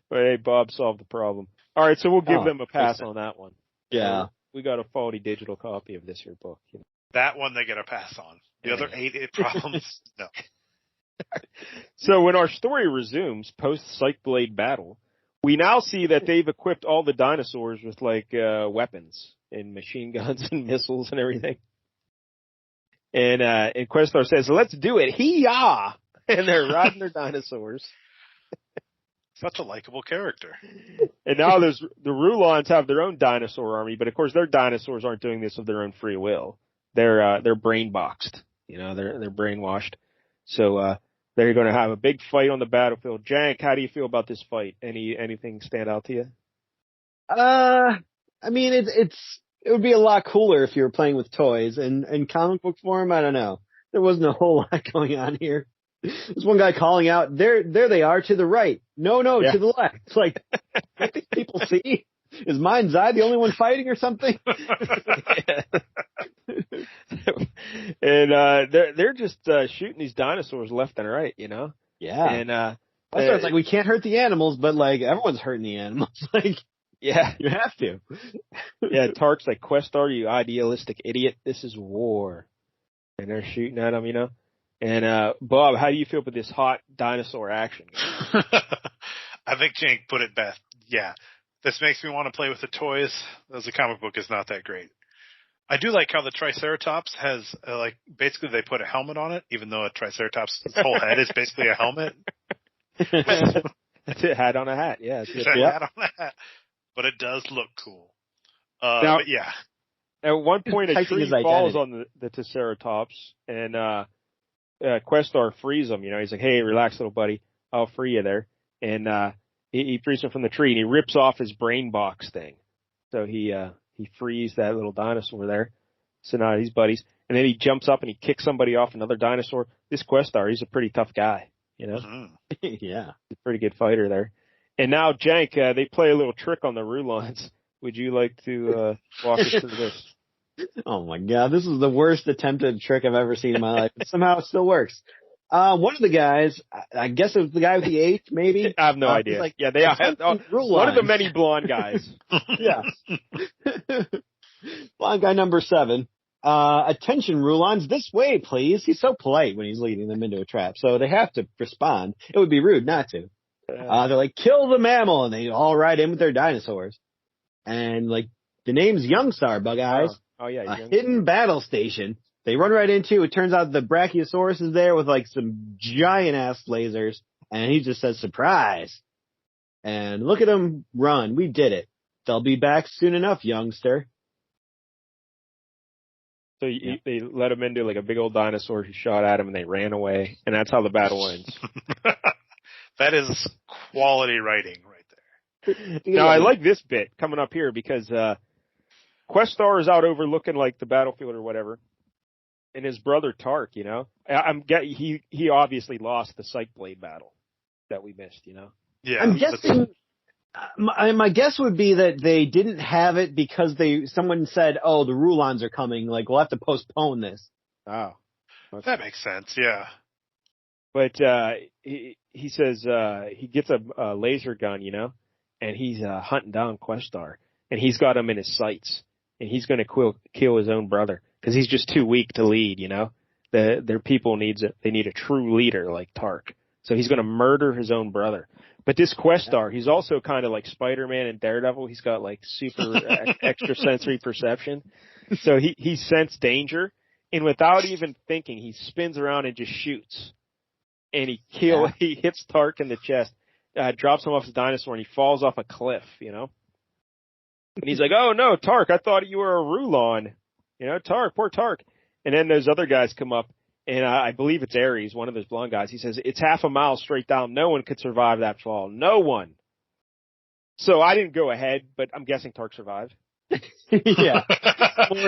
But hey, Bob solved the problem. All right, so we'll give them a pass on that one. Yeah. So we got a faulty digital copy of this here book. You know? That one they get a pass on. The other 8 problems, no. So when our story resumes post-psych blade battle, we now see that they've equipped all the dinosaurs with weapons and machine guns and missiles and everything. And Questar says, let's do it. Hee-yah! And they're riding their dinosaurs. Such a likable character. And now the Rulons have their own dinosaur army, but of course their dinosaurs aren't doing this of their own free will. They're brain boxed. You know, they're brainwashed. So they're going to have a big fight on the battlefield. Jank, how do you feel about this fight? Anything stand out to you? I mean, it would be a lot cooler if you were playing with toys. And in comic book form, I don't know. There wasn't a whole lot going on here. There's one guy calling out, there they are to the right. No, to the left. It's like, can't these people see? Is Mind's Eye the only one fighting or something? And they're just shooting these dinosaurs left and right, you know? Yeah. And it's like, we can't hurt the animals, but like everyone's hurting the animals. Like, yeah, you have to. Yeah, Tark's like, Questar, you idealistic idiot. This is war. And they're shooting at him, you know? And Bob, how do you feel about this hot dinosaur action? I think Jank put it best. Yeah. This makes me want to play with the toys, as the comic book is not that great. I do like how the Triceratops has, basically they put a helmet on it, even though a Triceratops' whole head is basically a helmet. That's it, hat on a hat, yeah. It's a hat on a hat. But it does look cool. But yeah. At one point, a tree falls on the Triceratops, and Questar frees him. You know, he's like, hey, relax, little buddy. I'll free you there. And he frees him from the tree, and he rips off his brain box thing. So he frees that little dinosaur there. So now he's buddies. And then he jumps up and he kicks somebody off another dinosaur. This Questar, he's a pretty tough guy, you know? Mm-hmm. Yeah. He's a pretty good fighter there. And now, Jank, they play a little trick on the Rulons. Would you like to walk us through this? Oh my God, this is the worst attempted trick I've ever seen in my life. But somehow it still works. One of the guys, I guess it was the guy with the H, maybe? I have no idea. Like, yeah, they are. One of the many blonde guys. Yeah. Blonde guy number 7. Attention, Rulons, this way, please. He's so polite when he's leading them into a trap, so they have to respond. It would be rude not to. They're like, kill the mammal, and they all ride in with their dinosaurs. And, like, the name's Youngstar, Bug Eyes. Oh yeah. A hidden battle station. They run right into. It turns out the Brachiosaurus is there with, like, some giant-ass lasers, and he just says, surprise. And look at them run. We did it. They'll be back soon enough, youngster. So they let him into like a big old dinosaur who shot at him, and they ran away, and that's how the battle ends. That is quality writing right there. Now I like this bit coming up here because Questar is out overlooking like the battlefield or whatever, and his brother Tark, you know, he obviously lost the Psych Blade battle that we missed, you know. Yeah, I'm guessing. My guess would be that they didn't have it because someone said, "Oh, the Rulons are coming. Like, we'll have to postpone this." Oh, that makes sense. Yeah, but he says he gets a laser gun, you know, and he's hunting down Questar, and he's got him in his sights, and he's going to kill his own brother because he's just too weak to lead, you know. Their people need a true leader like Tark, so he's going to murder his own brother. But this Questar, he's also kind of like Spider-Man and Daredevil. He's got like super extrasensory perception. So he sensed danger, and without even thinking, he spins around and just shoots. And he hits Tark in the chest, drops him off his dinosaur, and he falls off a cliff, you know? And he's like, oh no, Tark, I thought you were a Rulon. You know, Tark, poor Tark. And then those other guys come up. And I believe it's Ares, one of those blonde guys. He says, it's half a mile straight down. No one could survive that fall. No one. So I didn't go ahead, but I'm guessing Tark survived. Yeah.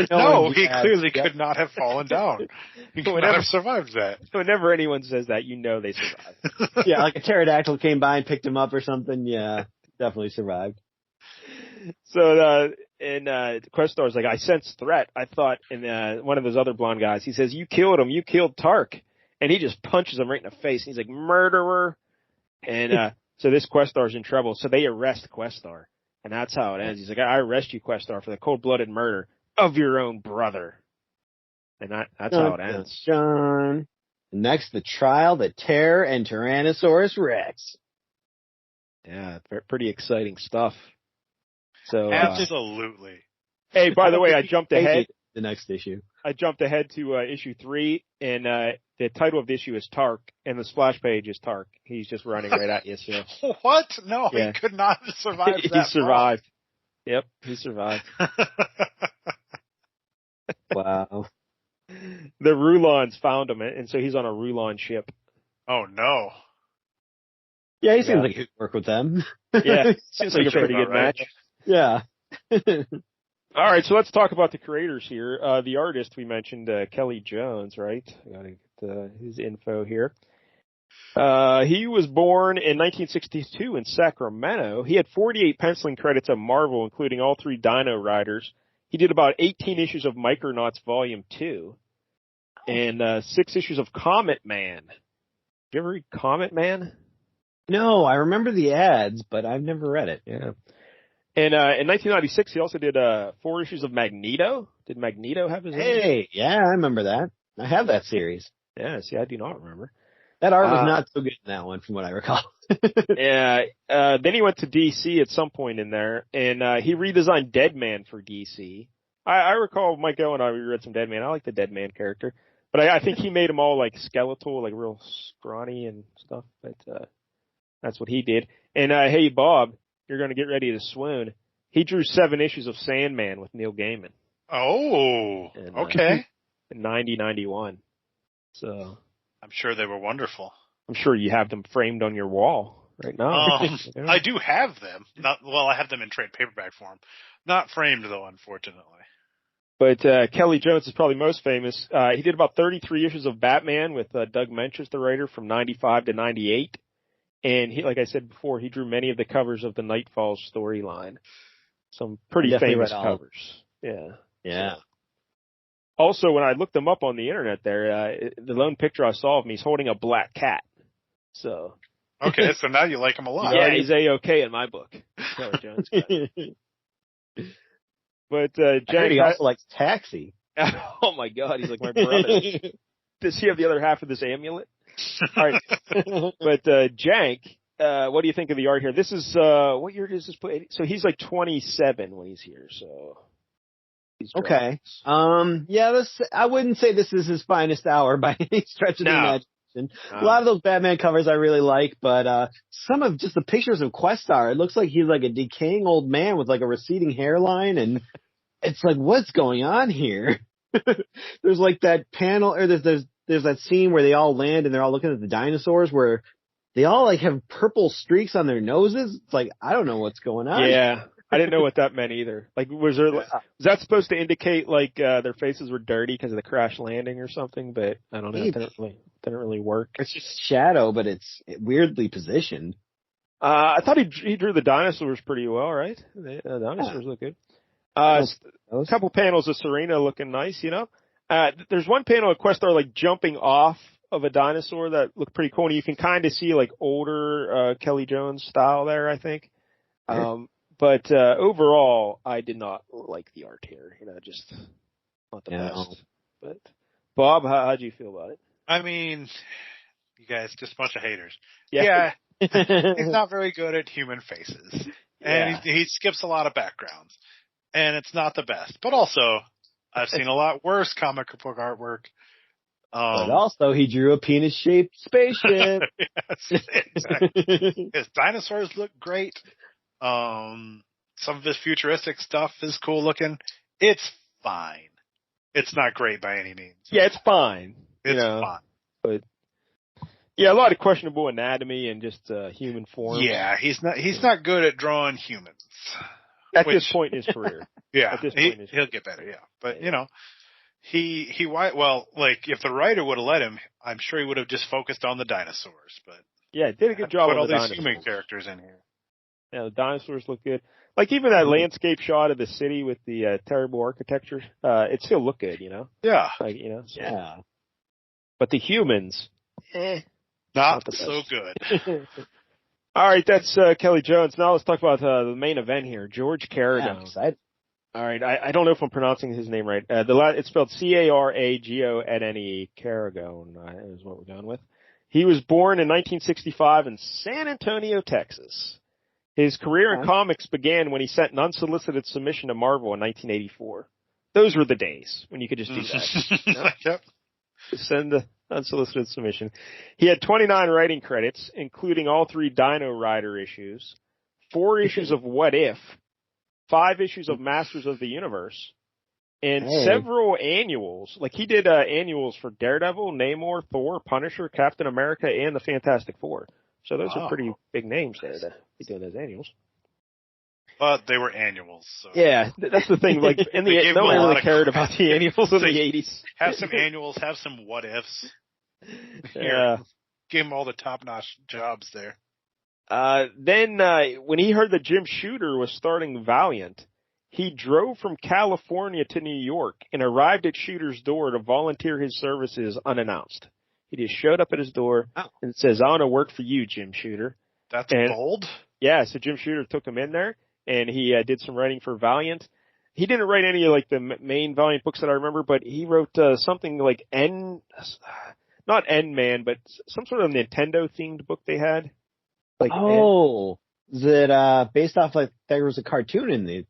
No, he clearly could not have fallen down. He could not have survived that. Whenever anyone says that, you know they survived. Yeah, like a pterodactyl came by and picked him up or something. Yeah, definitely survived. So, Questar's like, I sense threat. I thought, and one of those other blonde guys, he says, you killed him. You killed Tark. And he just punches him right in the face. He's like, murderer. And so this Questar's in trouble. So they arrest Questar. And that's how it ends. He's like, I arrest you, Questar, for the cold-blooded murder of your own brother. And that's how it ends. John. Next, the trial, the terror, and Tyrannosaurus Rex. Yeah, pretty exciting stuff. So absolutely. Hey, by the way, I jumped ahead. The next issue. I jumped ahead to issue 3, and the title of the issue is Tark, and the splash page is Tark. He's just running right at you. So. What? No, yeah. He could not have survived that. He survived. Yep, he survived. Wow. The Rulons found him, and so he's on a Rulon ship. Oh, no. Yeah, he seems like he could work with them. Yeah, seems like a pretty good match. Yeah. All right, so let's talk about the creators here. The artist we mentioned, Kelley Jones, right? I gotta get his info here. He was born in 1962 in Sacramento. He had 48 penciling credits at Marvel, including all 3 Dino-Riders. He did about 18 issues of Micronauts Volume 2 and 6 issues of Comet Man. Did you ever read Comet Man? No, I remember the ads, but I've never read it. Yeah. And in 1996, he also did 4 issues of Magneto. Did Magneto have his own? Hey, yeah, I remember that. I have that series. Yeah, see, I do not remember. That art was not so good in that one, from what I recall. Yeah. Then he went to DC at some point in there, and he redesigned Deadman for DC. I recall Michael and I read some Deadman. I like the Deadman character, but I think he made them all like skeletal, like real scrawny and stuff. But that's what he did. And hey, Bob, you're going to get ready to swoon. He drew 7 issues of Sandman with Neil Gaiman. Oh, okay. In 90-91. So I'm sure they were wonderful. I'm sure you have them framed on your wall right now. I do have them. I have them in trade paperback form. Not framed, though, unfortunately. But Kelley Jones is probably most famous. He did about 33 issues of Batman with Doug Menches, the writer, from 95 to 98. And he, like I said before, he drew many of the covers of the Nightfall storyline. Some pretty famous covers. Yeah. Yeah. Also, when I looked them up on the internet there, the lone picture I saw of him, he's holding a black cat. So. Okay, so now you like him a lot. Yeah, he's A-okay in my book. Kelley Jones. But he also likes Taxi. Oh my God, he's like my brother. Does he have the other half of this amulet? All right, but Jank, what do you think of the art here? This is what year does this play? So he's like 27 when he's here. So he's okay. Yeah, I wouldn't say this is his finest hour by any stretch of the imagination. A lot of those Batman covers I really like, but some of just the pictures of Questar, it looks like he's like a decaying old man with like a receding hairline, and it's like, what's going on here? There's like that panel, or there's that scene where they all land and they're all looking at the dinosaurs where they all like have purple streaks on their noses. It's like, I don't know what's going on. Yeah. I didn't know what that meant either. Like, was that supposed to indicate like their faces were dirty because of the crash landing or something? But I don't know. It didn't really work. It's just shadow, but it's weirdly positioned. I thought he drew the dinosaurs pretty well, right? The dinosaurs look good. A couple panels of Serena looking nice, you know. There's one panel of Questar like jumping off of a dinosaur that looked pretty cool, and you can kind of see like older Kelley Jones style there, I think. But overall, I did not like the art here. You know, just not the best. But Bob, how'd you feel about it? I mean, you guys, just a bunch of haters. Yeah. He's not very good at human faces, and he skips a lot of backgrounds, and it's not the best. But also, I've seen a lot worse comic book artwork. But also, he drew a penis-shaped spaceship. Yes, exactly. His dinosaurs look great. Some of his futuristic stuff is cool looking. It's fine. It's not great by any means. Yeah, it's fine. It's fine. But yeah, a lot of questionable anatomy and just human form. Yeah, he's not good at drawing humans. At this point in his career. Yeah, he'll get better. Yeah, but you know, like if the writer would have let him, I'm sure he would have just focused on the dinosaurs. But yeah, did a good job. Put all these human characters in here. Yeah, the dinosaurs look good. Like even that landscape shot of the city with the terrible architecture, it still looked good, you know. Yeah, like you know. So. Yeah. But the humans, not so good. All right, that's Kelley Jones. Now let's talk about the main event here, George Caragonne. Yeah, all right, I don't know if I'm pronouncing his name right. It's spelled Caragonne. Caragonne is what we're going with. He was born in 1965 in San Antonio, Texas. His career in comics began when he sent an unsolicited submission to Marvel in 1984. Those were the days when you could just do that. You know? Yep. Send the unsolicited submission. He had 29 writing credits, including all 3 Dino-Rider issues, 4 issues of What If, 5 issues of Masters of the Universe, and several annuals. Like he did annuals for Daredevil, Namor, Thor, Punisher, Captain America, and the Fantastic Four. So those are pretty big names there to be doing those annuals. But they were annuals. So. Yeah, that's the thing. Like in the no one really cared about the annuals in the 80s. Have some annuals, have some what ifs. Yeah, give him all the top-notch jobs there. Then when he heard that Jim Shooter was starting Valiant, he drove from California to New York and arrived at Shooter's door to volunteer his services unannounced. He just showed up at his door and says, "I want to work for you, Jim Shooter." That's bold. Yeah, so Jim Shooter took him in there, and he did some writing for Valiant. He didn't write any of like the main Valiant books that I remember, but he wrote something like not N-Man, but some sort of Nintendo themed book they had. Like is it based off like there was a cartoon in the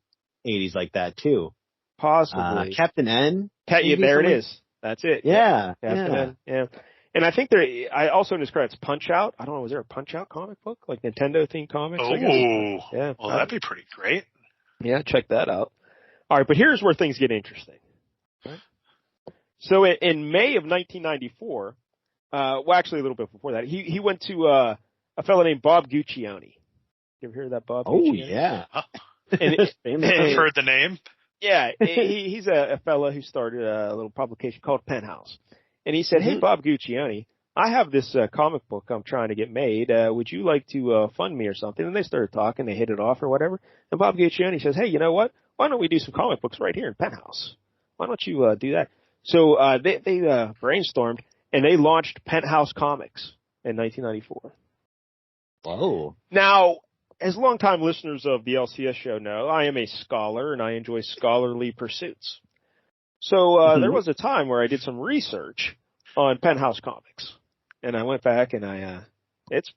80s like that too? Possibly. Captain N. Yeah, there it is. That's it. Yeah. Captain N. Yeah. And I think I also in his credits Punch Out. I don't know, was there a Punch Out comic book? Like Nintendo themed comics? Oh. Yeah. Well, that'd be pretty great. Yeah, check that out. All right, but here's where things get interesting. Right? So in May of 1994, well, actually a little bit before that, he went to a fellow named Bob Guccione. You ever hear of that Bob Guccione? Yeah. I've heard the name. Yeah, he's a fellow who started a little publication called Penthouse. And he said, "Hey, Bob Guccione, I have this comic book I'm trying to get made. Would you like to fund me or something?" And they started talking. They hit it off or whatever. And Bob Guccione says, "Hey, you know what? Why don't we do some comic books right here in Penthouse? Why don't you do that?" So they brainstormed, and they launched Penthouse Comics in 1994. Whoa. Now, as longtime listeners of the LCS show know, I am a scholar, and I enjoy scholarly pursuits. So there was a time where I did some research on Penthouse Comics, and I went back and it's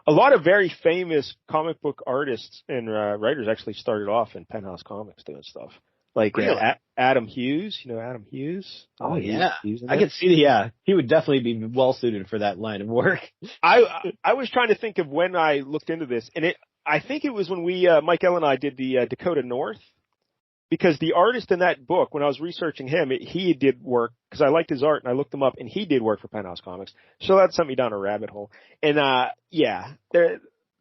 a lot of very famous comic book artists and writers actually started off in Penthouse Comics doing stuff. Like Really? Adam Hughes, you know Adam Hughes? Oh yeah, I could see. He would definitely be well suited for that line of work. I was trying to think of when I looked into this, and I think it was when Mike and I did the Dakota North, because the artist in that book, when I was researching him, he did work because I liked his art and I looked him up, and he did work for Penthouse Comics, so that sent me down a rabbit hole. And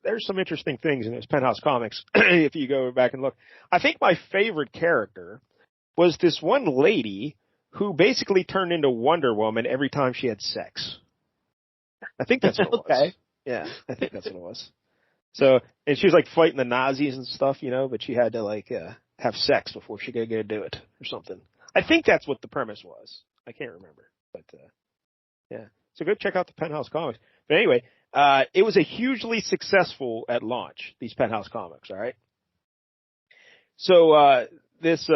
there's some interesting things in this Penthouse Comics if you go back and look. I think my favorite character was this one lady who basically turned into Wonder Woman every time she had sex. I think that's what it was. Okay. Yeah, I think that's what it was. So, and she was like fighting the Nazis and stuff, but she had to have sex before she could go do it or something. I think that's what the premise was. I can't remember, but yeah. So go check out the Penthouse Comics. But anyway, it was a hugely successful at launch, these Penthouse Comics, all right? So, this,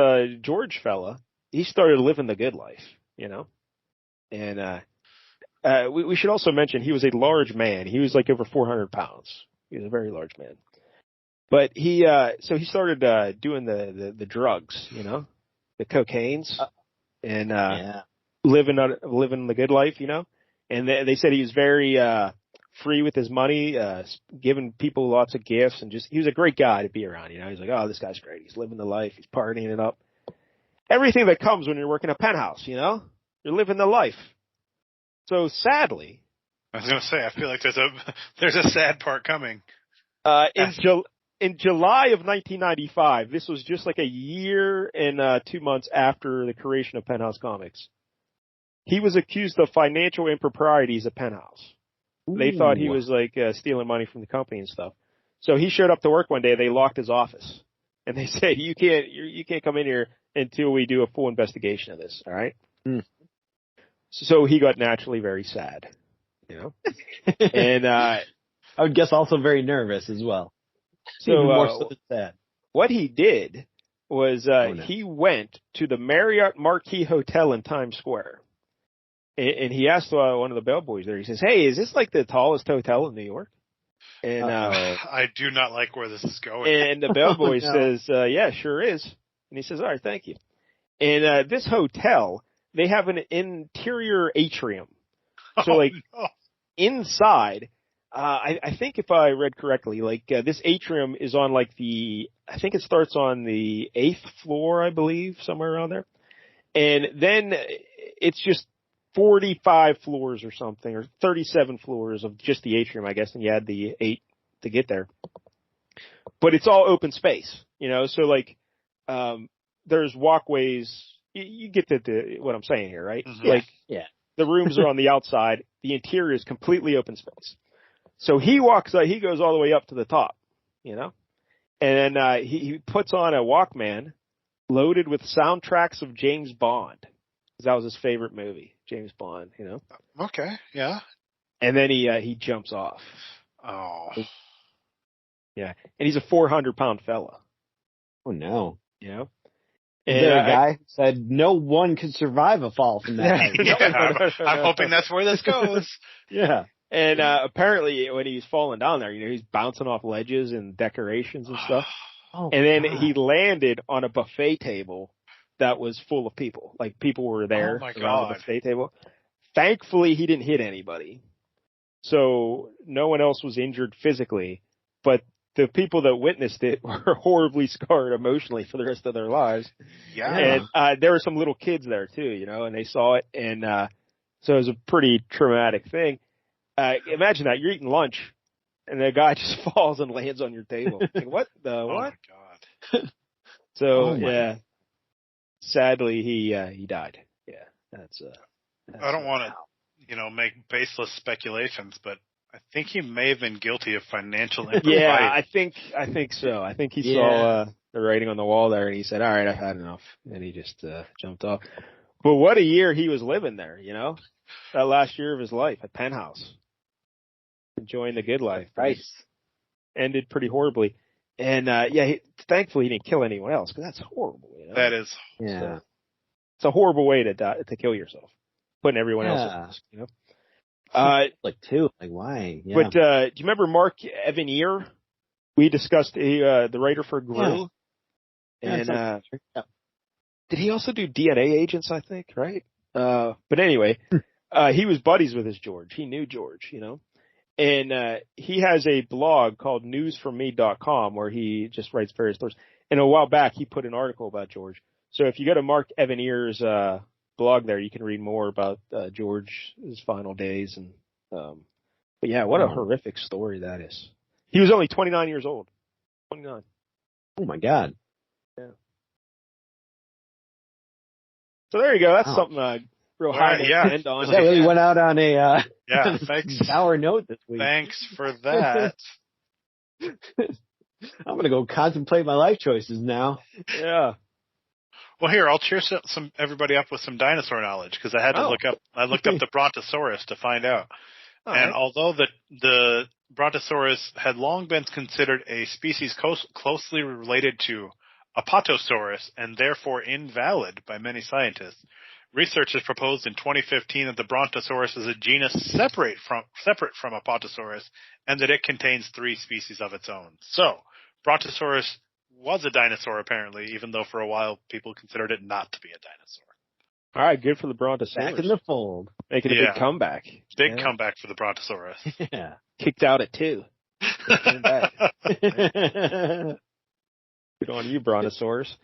George fella, he started living the good life, and, we should also mention he was a large man. He was like over 400 pounds. He was a very large man. But so he started, doing the drugs, the cocaines, and, living the good life, and they said he was very, free with his money, giving people lots of gifts, and he was a great guy to be around, He's like, oh, this guy's great. He's living the life. He's partying it up. Everything that comes when you're working a penthouse, You're living the life. So sadly, I was going to say, I feel like there's a sad part coming. In July of 1995, this was just like a year and 2 months after the creation of Penthouse Comics, he was accused of financial improprieties at Penthouse. Ooh. They thought he was stealing money from the company and stuff. So he showed up to work one day. They locked his office, and they said, "You can't come in here until we do a full investigation of this." All right. Mm. So he got naturally very sad, and I would guess also very nervous as well. So more so than sad. What he did was he went to the Marriott Marquis Hotel in Times Square. And he asked one of the bellboys there, he says, "Hey, is this like the tallest hotel in New York?" And I do not like where this is going. And the bellboy says, "Yeah, sure is." And he says, "All right, thank you." And this hotel, they have an interior atrium. So inside, I think if I read correctly, this atrium is on I think it starts on the 8th floor, I believe, somewhere around there. And then it's just 45 floors or something, or 37 floors of just the atrium, I guess, and you had the 8 to get there. But it's all open space, so there's walkways. You get what I'm saying here, right? Mm-hmm. The rooms are on the outside. The interior is completely open space. So he he goes all the way up to the top, and then he puts on a Walkman loaded with soundtracks of James Bond, because that was his favorite movie. James Bond, Okay, yeah. And then he jumps off. Oh. Yeah. And he's a 400-pound fella. Oh, no. And there a guy who said no one could survive a fall from that height? Yeah, I'm hoping that's where this goes. Yeah. And apparently when he's falling down there, he's bouncing off ledges and decorations and stuff. Oh, and then he landed on a buffet table that was full of people. Like, people were there around the buffet table. Thankfully, he didn't hit anybody. So no one else was injured physically, but the people that witnessed it were horribly scarred emotionally for the rest of their lives. Yeah. And there were some little kids there too, and they saw it. And so it was a pretty traumatic thing. Imagine that. You're eating lunch and the guy just falls and lands on your table. Like, what the what? Oh my God. So yeah. Sadly, he died. Yeah, that's I don't want to, make baseless speculations, but I think he may have been guilty of financial impropriety. Yeah, I think so. I think he saw the writing on the wall there, and he said, "All right, I've had enough," and he just jumped off. But what a year he was living there, that last year of his life at Penthouse, enjoying the good life. Right. Ended pretty horribly. And, thankfully he didn't kill anyone else, because that's horrible, That is. Yeah. It's a horrible way to kill yourself, putting everyone else at risk, you know? Like two, like why? Yeah. But, do you remember Mark Evanier? We discussed the writer for Gru. Yeah. And, did he also do DNA Agents, I think, right? But anyway, he was buddies with his George. He knew George, you know? And, he has a blog called newsfromme.com where he just writes various stories. And a while back, he put an article about George. So if you go to Mark Evanier's, blog there, you can read more about, George's final days. And, but yeah, what a horrific story that is. He was only 29 years old. 29. Oh my God. Yeah. So there you go. That's something real high to end on. That really went out on a thanks. sour note this week. Thanks for that. I'm gonna go contemplate my life choices now. Yeah. Well, here I'll cheer everybody up with some dinosaur knowledge because I had to look up. I looked up the Brontosaurus to find out. Although the Brontosaurus had long been considered a species closely related to Apatosaurus and therefore invalid by many scientists, researchers proposed in 2015 that the Brontosaurus is a genus separate from Apatosaurus and that it contains 3 species of its own. So, Brontosaurus was a dinosaur apparently, even though for a while people considered it not to be a dinosaur. All right, good for the Brontosaurus. Back in the fold. Making a big comeback. Big comeback for the Brontosaurus. Yeah. Kicked out at 2. Good on you, Brontosaurus.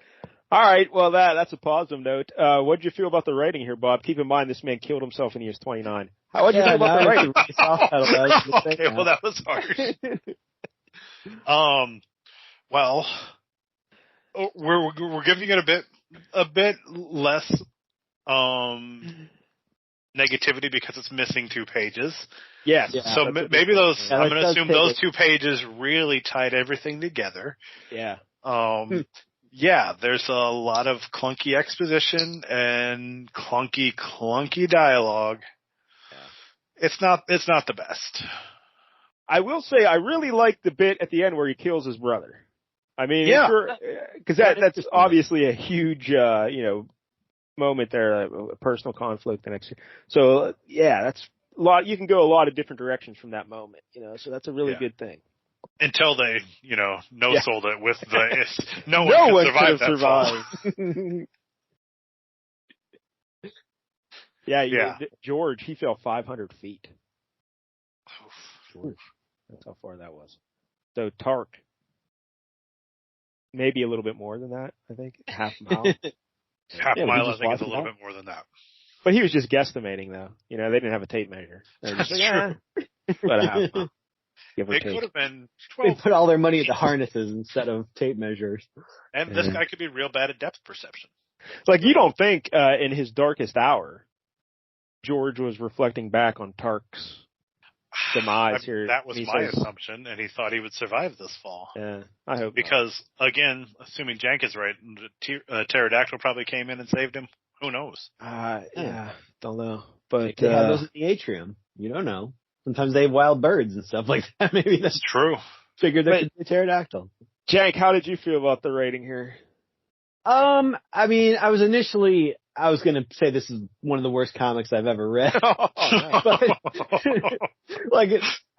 All right, well, that's a positive note. What did you feel about the rating here, Bob? Keep in mind this man killed himself when he was 29. What did you think about the rating? Okay, well, that was harsh. Well, we're giving it a bit less negativity because it's missing 2 pages. Yes. Yeah, so maybe those. I'm going to assume those 2 pages really tied everything together. Yeah. Yeah, there's a lot of clunky exposition and clunky dialogue. Yeah. It's not the best. I will say I really like the bit at the end where he kills his brother. I mean, because that's obviously a huge, moment there, a personal conflict the next year. So yeah, that's a lot. You can go a lot of different directions from that moment, so that's a really good thing. Until they, no-sold it with the, no one could survive. Yeah. George, he fell 500 feet. George. That's how far that was. So Tark, maybe a little bit more than that, I think. Half a mile. Half a mile, I think, is a little bit more than that. But he was just guesstimating, though. They didn't have a tape measure. That's true. But a half mile. It could have been 12. They put all their money into harnesses instead of tape measures. And this guy could be real bad at depth perception. Like, you don't think in his darkest hour, George was reflecting back on Tark's demise here. That was my assumption, and he thought he would survive this fall. Yeah, I hope because, again, assuming Jank is right, Pterodactyl probably came in and saved him. Who knows? Yeah, don't know. But they have those in the atrium. You don't know. Sometimes they have wild birds and stuff like that. Maybe that's true. Figured there could be a pterodactyl. Jank, how did you feel about the rating here? I mean, I was going to say this is one of the worst comics I've ever read.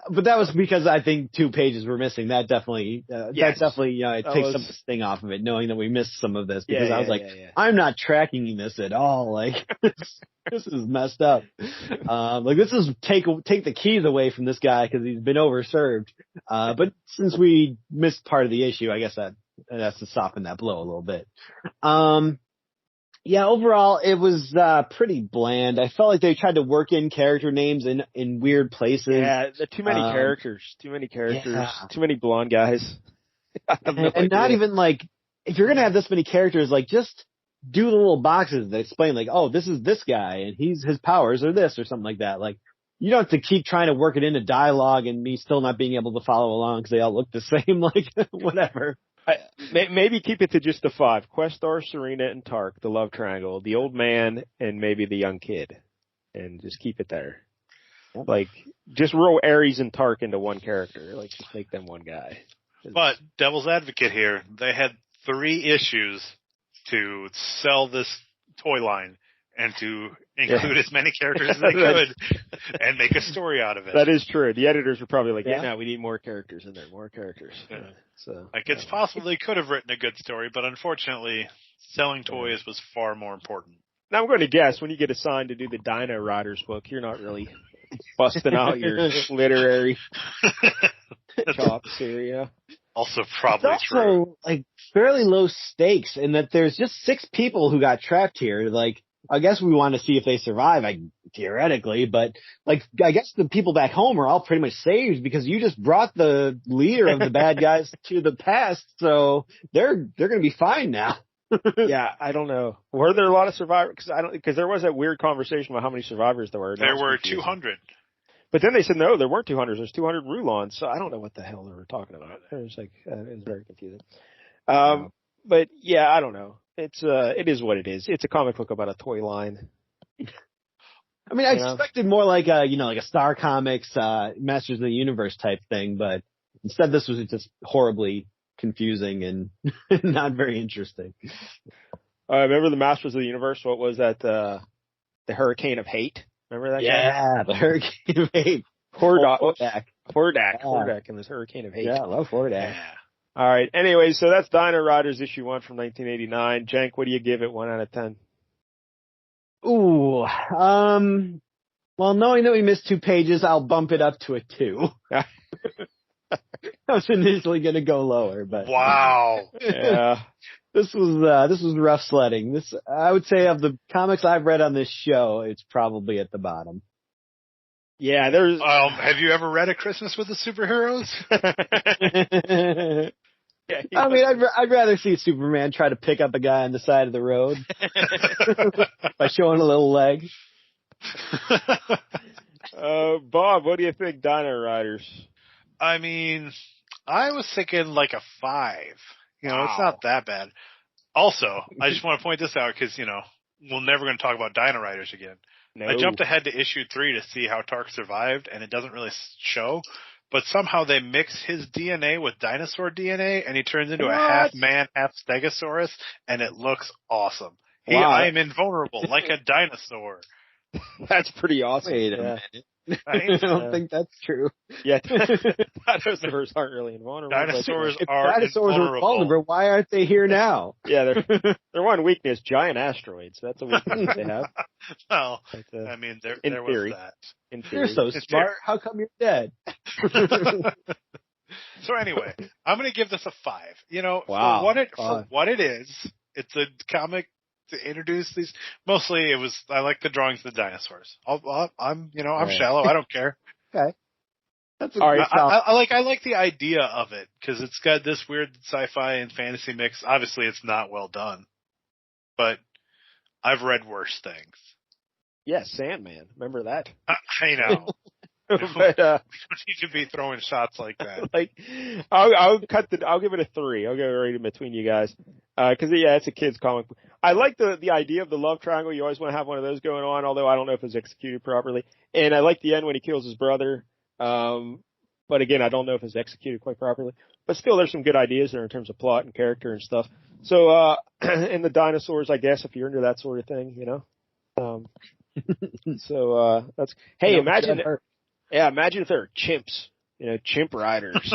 But that was because I think 2 pages were missing. That definitely, it takes some of the sting off of it, knowing that we missed some of this because I was like, I'm not tracking this at all. Like, this is messed up. This is take the keys away from this guy because he's been overserved. But since we missed part of the issue, I guess that has to soften that blow a little bit. Yeah, overall, it was pretty bland. I felt like they tried to work in character names in weird places. Yeah, too many characters. Too many blonde guys. And not even like, if you're going to have this many characters, like, just do the little boxes that explain, like, oh, this is this guy, and his powers are this, or something like that. Like, you don't have to keep trying to work it into dialogue and me still not being able to follow along because they all look the same, like, whatever. Maybe keep it to just the 5. Questar, Serena, and Tark, the love triangle, the old man, and maybe the young kid. And just keep it there. Yep. Like, just roll Ares and Tark into one character. Like, just make them one guy. But, devil's advocate here, they had 3 issues to sell this toy line and to include as many characters as they could and make a story out of it. That is true. The editors were probably like, no, we need more characters in there, more characters. Yeah. So it's possible they could have written a good story, but unfortunately, selling toys was far more important. Now I'm going to guess when you get assigned to do the Dino-Riders book, you're not really busting out your literary chops here, yeah. Also probably it's true. Also, like, fairly low stakes in that there's just 6 people who got trapped here. Like, I guess we want to see if they survive, theoretically, but, like, I guess the people back home are all pretty much saved because you just brought the leader of the bad guys to the past, so they're going to be fine now. Yeah, I don't know. Were there a lot of survivors? Because there was that weird conversation about how many survivors there were. There were 200. But then they said, no, there weren't 200. There's 200 Rulons. So I don't know what the hell they were talking about. It was it was very confusing. But yeah, I don't know. It is what it is. It's a comic book about a toy line. I mean, I expected more like a Star Comics, Masters of the Universe type thing, but instead this was just horribly confusing and not very interesting. Remember the Masters of the Universe? What was that? The Hurricane of Hate? Remember that? Yeah, the Hurricane of Hate. Hordak and this Hurricane of Hate. Yeah, I love Hordak. Yeah. All right. Anyway, so that's Dino-Riders issue 1 from 1989. Jank, what do you give it 1 out of 10? Ooh, well, knowing that we missed 2 pages, I'll bump it up to a 2. I was initially going to go lower, but wow. Yeah. This was rough sledding. I would say, of the comics I've read on this show, it's probably at the bottom. Yeah, there's. Have you ever read A Christmas with the Superheroes? Yeah, I mean, I'd rather see Superman try to pick up a guy on the side of the road by showing a little leg. Bob, what do you think, Dino-Riders? I mean, I was thinking like a 5. Wow. It's not that bad. Also, I just want to point this out because, we're never going to talk about Dino-Riders again. No. I jumped ahead to issue 3 to see how Tark survived, and it doesn't really show. But somehow they mix his DNA with dinosaur DNA, and he turns into a half-man, half-stegosaurus, and it looks awesome. Wow. I am invulnerable, like a dinosaur. That's pretty awesome. Wait a minute. Right? I don't think that's true. Yeah, dinosaurs aren't really invulnerable. Dinosaurs If are dinosaurs are vulnerable, why aren't they here now? Yeah, their one weakness, giant asteroids. That's a weakness they have. Well, but, I mean, there theory. was that. In theory. You're so smart. How come you're dead? So anyway, I'm going to give this a 5. Wow. For what it is, it's a comic to introduce these. Mostly, I like the drawings of the dinosaurs. I'm shallow. I don't care. Okay. That's all right. I like the idea of it because it's got this weird sci-fi and fantasy mix. Obviously, it's not well done, but I've read worse things. Yeah, Sandman. Remember that? I know. But we don't need to be throwing shots like that. I'll give it a 3. I'll give it a rating between you guys. Cause it's a kid's comic book. I like the idea of the love triangle. You always want to have one of those going on, although I don't know if it's executed properly. And I like the end when he kills his brother. But again, I don't know if it's executed quite properly. But still, there's some good ideas there in terms of plot and character and stuff. So, and the dinosaurs, I guess, if you're into that sort of thing, that's, hey, imagine if there were chimps, chimp riders.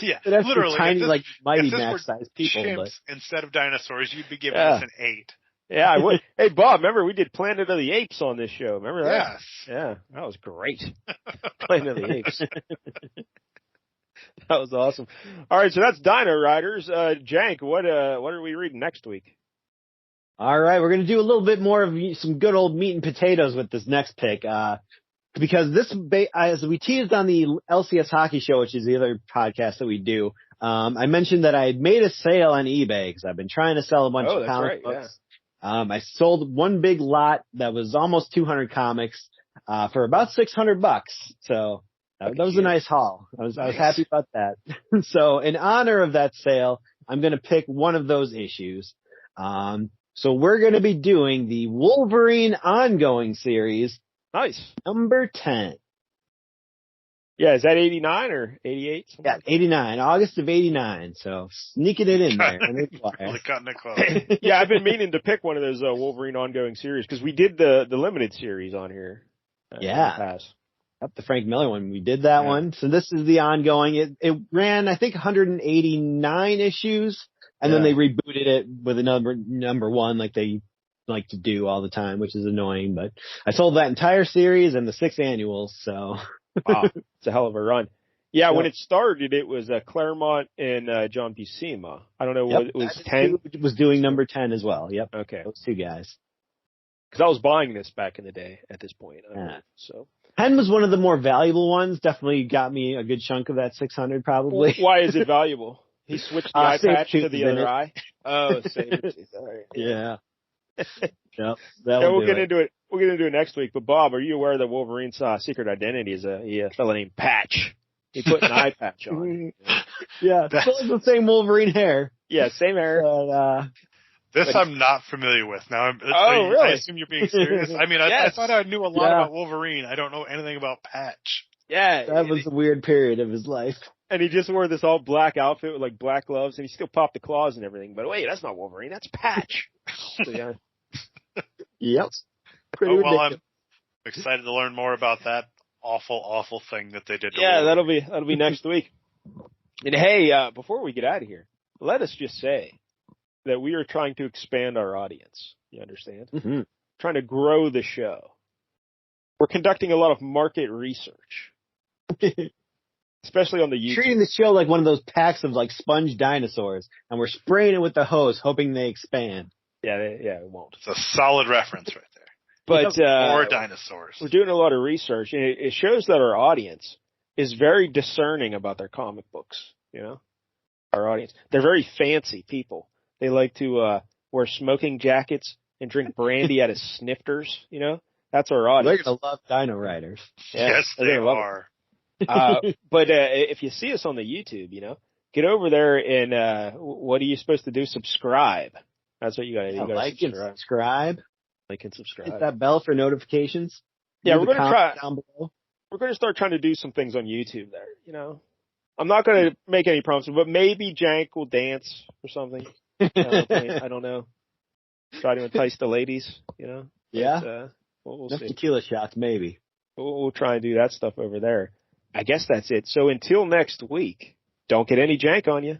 Yeah, that's literally. tiny, Mighty Max sized people. Chimps instead of dinosaurs, you'd be giving us an 8. Yeah, I would. Hey, Bob, remember we did Planet of the Apes on this show? Remember that? Yes. Yeah, that was great. Planet of the Apes. That was awesome. All right, so that's Dino-Riders. Jank, what are we reading next week? All right, we're going to do a little bit more of some good old meat and potatoes with this next pick. Because as we teased on the LCS Hockey Show, which is the other podcast that we do, I mentioned that I had made a sale on eBay because I've been trying to sell a bunch of comic books. Yeah. I sold one big lot that was almost 200 comics for about $600. So that was a nice haul. I was happy about that. So in honor of that sale, I'm going to pick one of those issues. So we're going to be doing the Wolverine ongoing series. Nice. Number 10. Yeah, is that 89 or 88? Yeah, 89, August of 89. So sneaking it in there. Really cutting it close. Yeah, I've been meaning to pick one of those Wolverine ongoing series because we did the limited series on here. Yeah. Up the Frank Miller one. We did that one. So this is the ongoing. It ran, I think, 189 issues, and then they rebooted it with a number one like they like to do all the time, which is annoying. But I sold that entire series and the 6 annuals, so. Wow, it's a hell of a run. Yeah, when it started, it was Claremont and John Buscema. I don't know what it was. 10 was doing number 10 as well. Yep. Okay, those two guys. Because I was buying this back in the day. At this point, so 10 was one of the more valuable ones. Definitely got me a good chunk of that 600, probably. Why is it valuable? He switched the eye patch to the other eye. Oh, Sabertooth. All right. Yeah. Yep. We'll get into it. We'll get into it next week. But Bob, are you aware that Wolverine's secret identity is a fella named Patch? He put an eye patch on. Yeah, still the same Wolverine hair. Yeah, same hair. This I'm not familiar with. Now, really? I assume you're being serious. I mean, I thought I knew a lot about Wolverine. I don't know anything about Patch. Yeah, that was a weird period of his life. And he just wore this all black outfit with like black gloves, and he still popped the claws and everything. But wait, that's not Wolverine. That's Patch. So, yeah. Yep. Well, I'm excited to learn more about that awful thing that they did to Wolverine. that'll be next week. And hey, before we get out of here, let us just say that we are trying to expand our audience. You understand? Mm-hmm. Trying to grow the show. We're conducting a lot of market research. Especially on the YouTube. Treating the show like one of those packs of like sponge dinosaurs, and we're spraying it with the hose, hoping they expand. Yeah, it won't. It's a solid reference right there. But more dinosaurs. We're doing a lot of research, and it shows that our audience is very discerning about their comic books. You know, our audience, they're very fancy people. They like to wear smoking jackets and drink brandy out of snifters. You know, that's our audience. They're gonna love Dino-Riders. Yeah, yes, they are. But if you see us on the YouTube, you know, get over there and what are you supposed to do? Subscribe. That's what you got to do. Like and subscribe. Like and subscribe. Hit that bell for notifications. Yeah, we're going to try. Down below. We're going to start trying to do some things on YouTube there. You know, I'm not going to make any promises, but maybe Jank will dance or something. I don't know. Try to entice the ladies. You know. Yeah. But, we'll see. Tequila shots, maybe. We'll try and do that stuff over there. I guess that's it. So until next week, don't get any jank on you.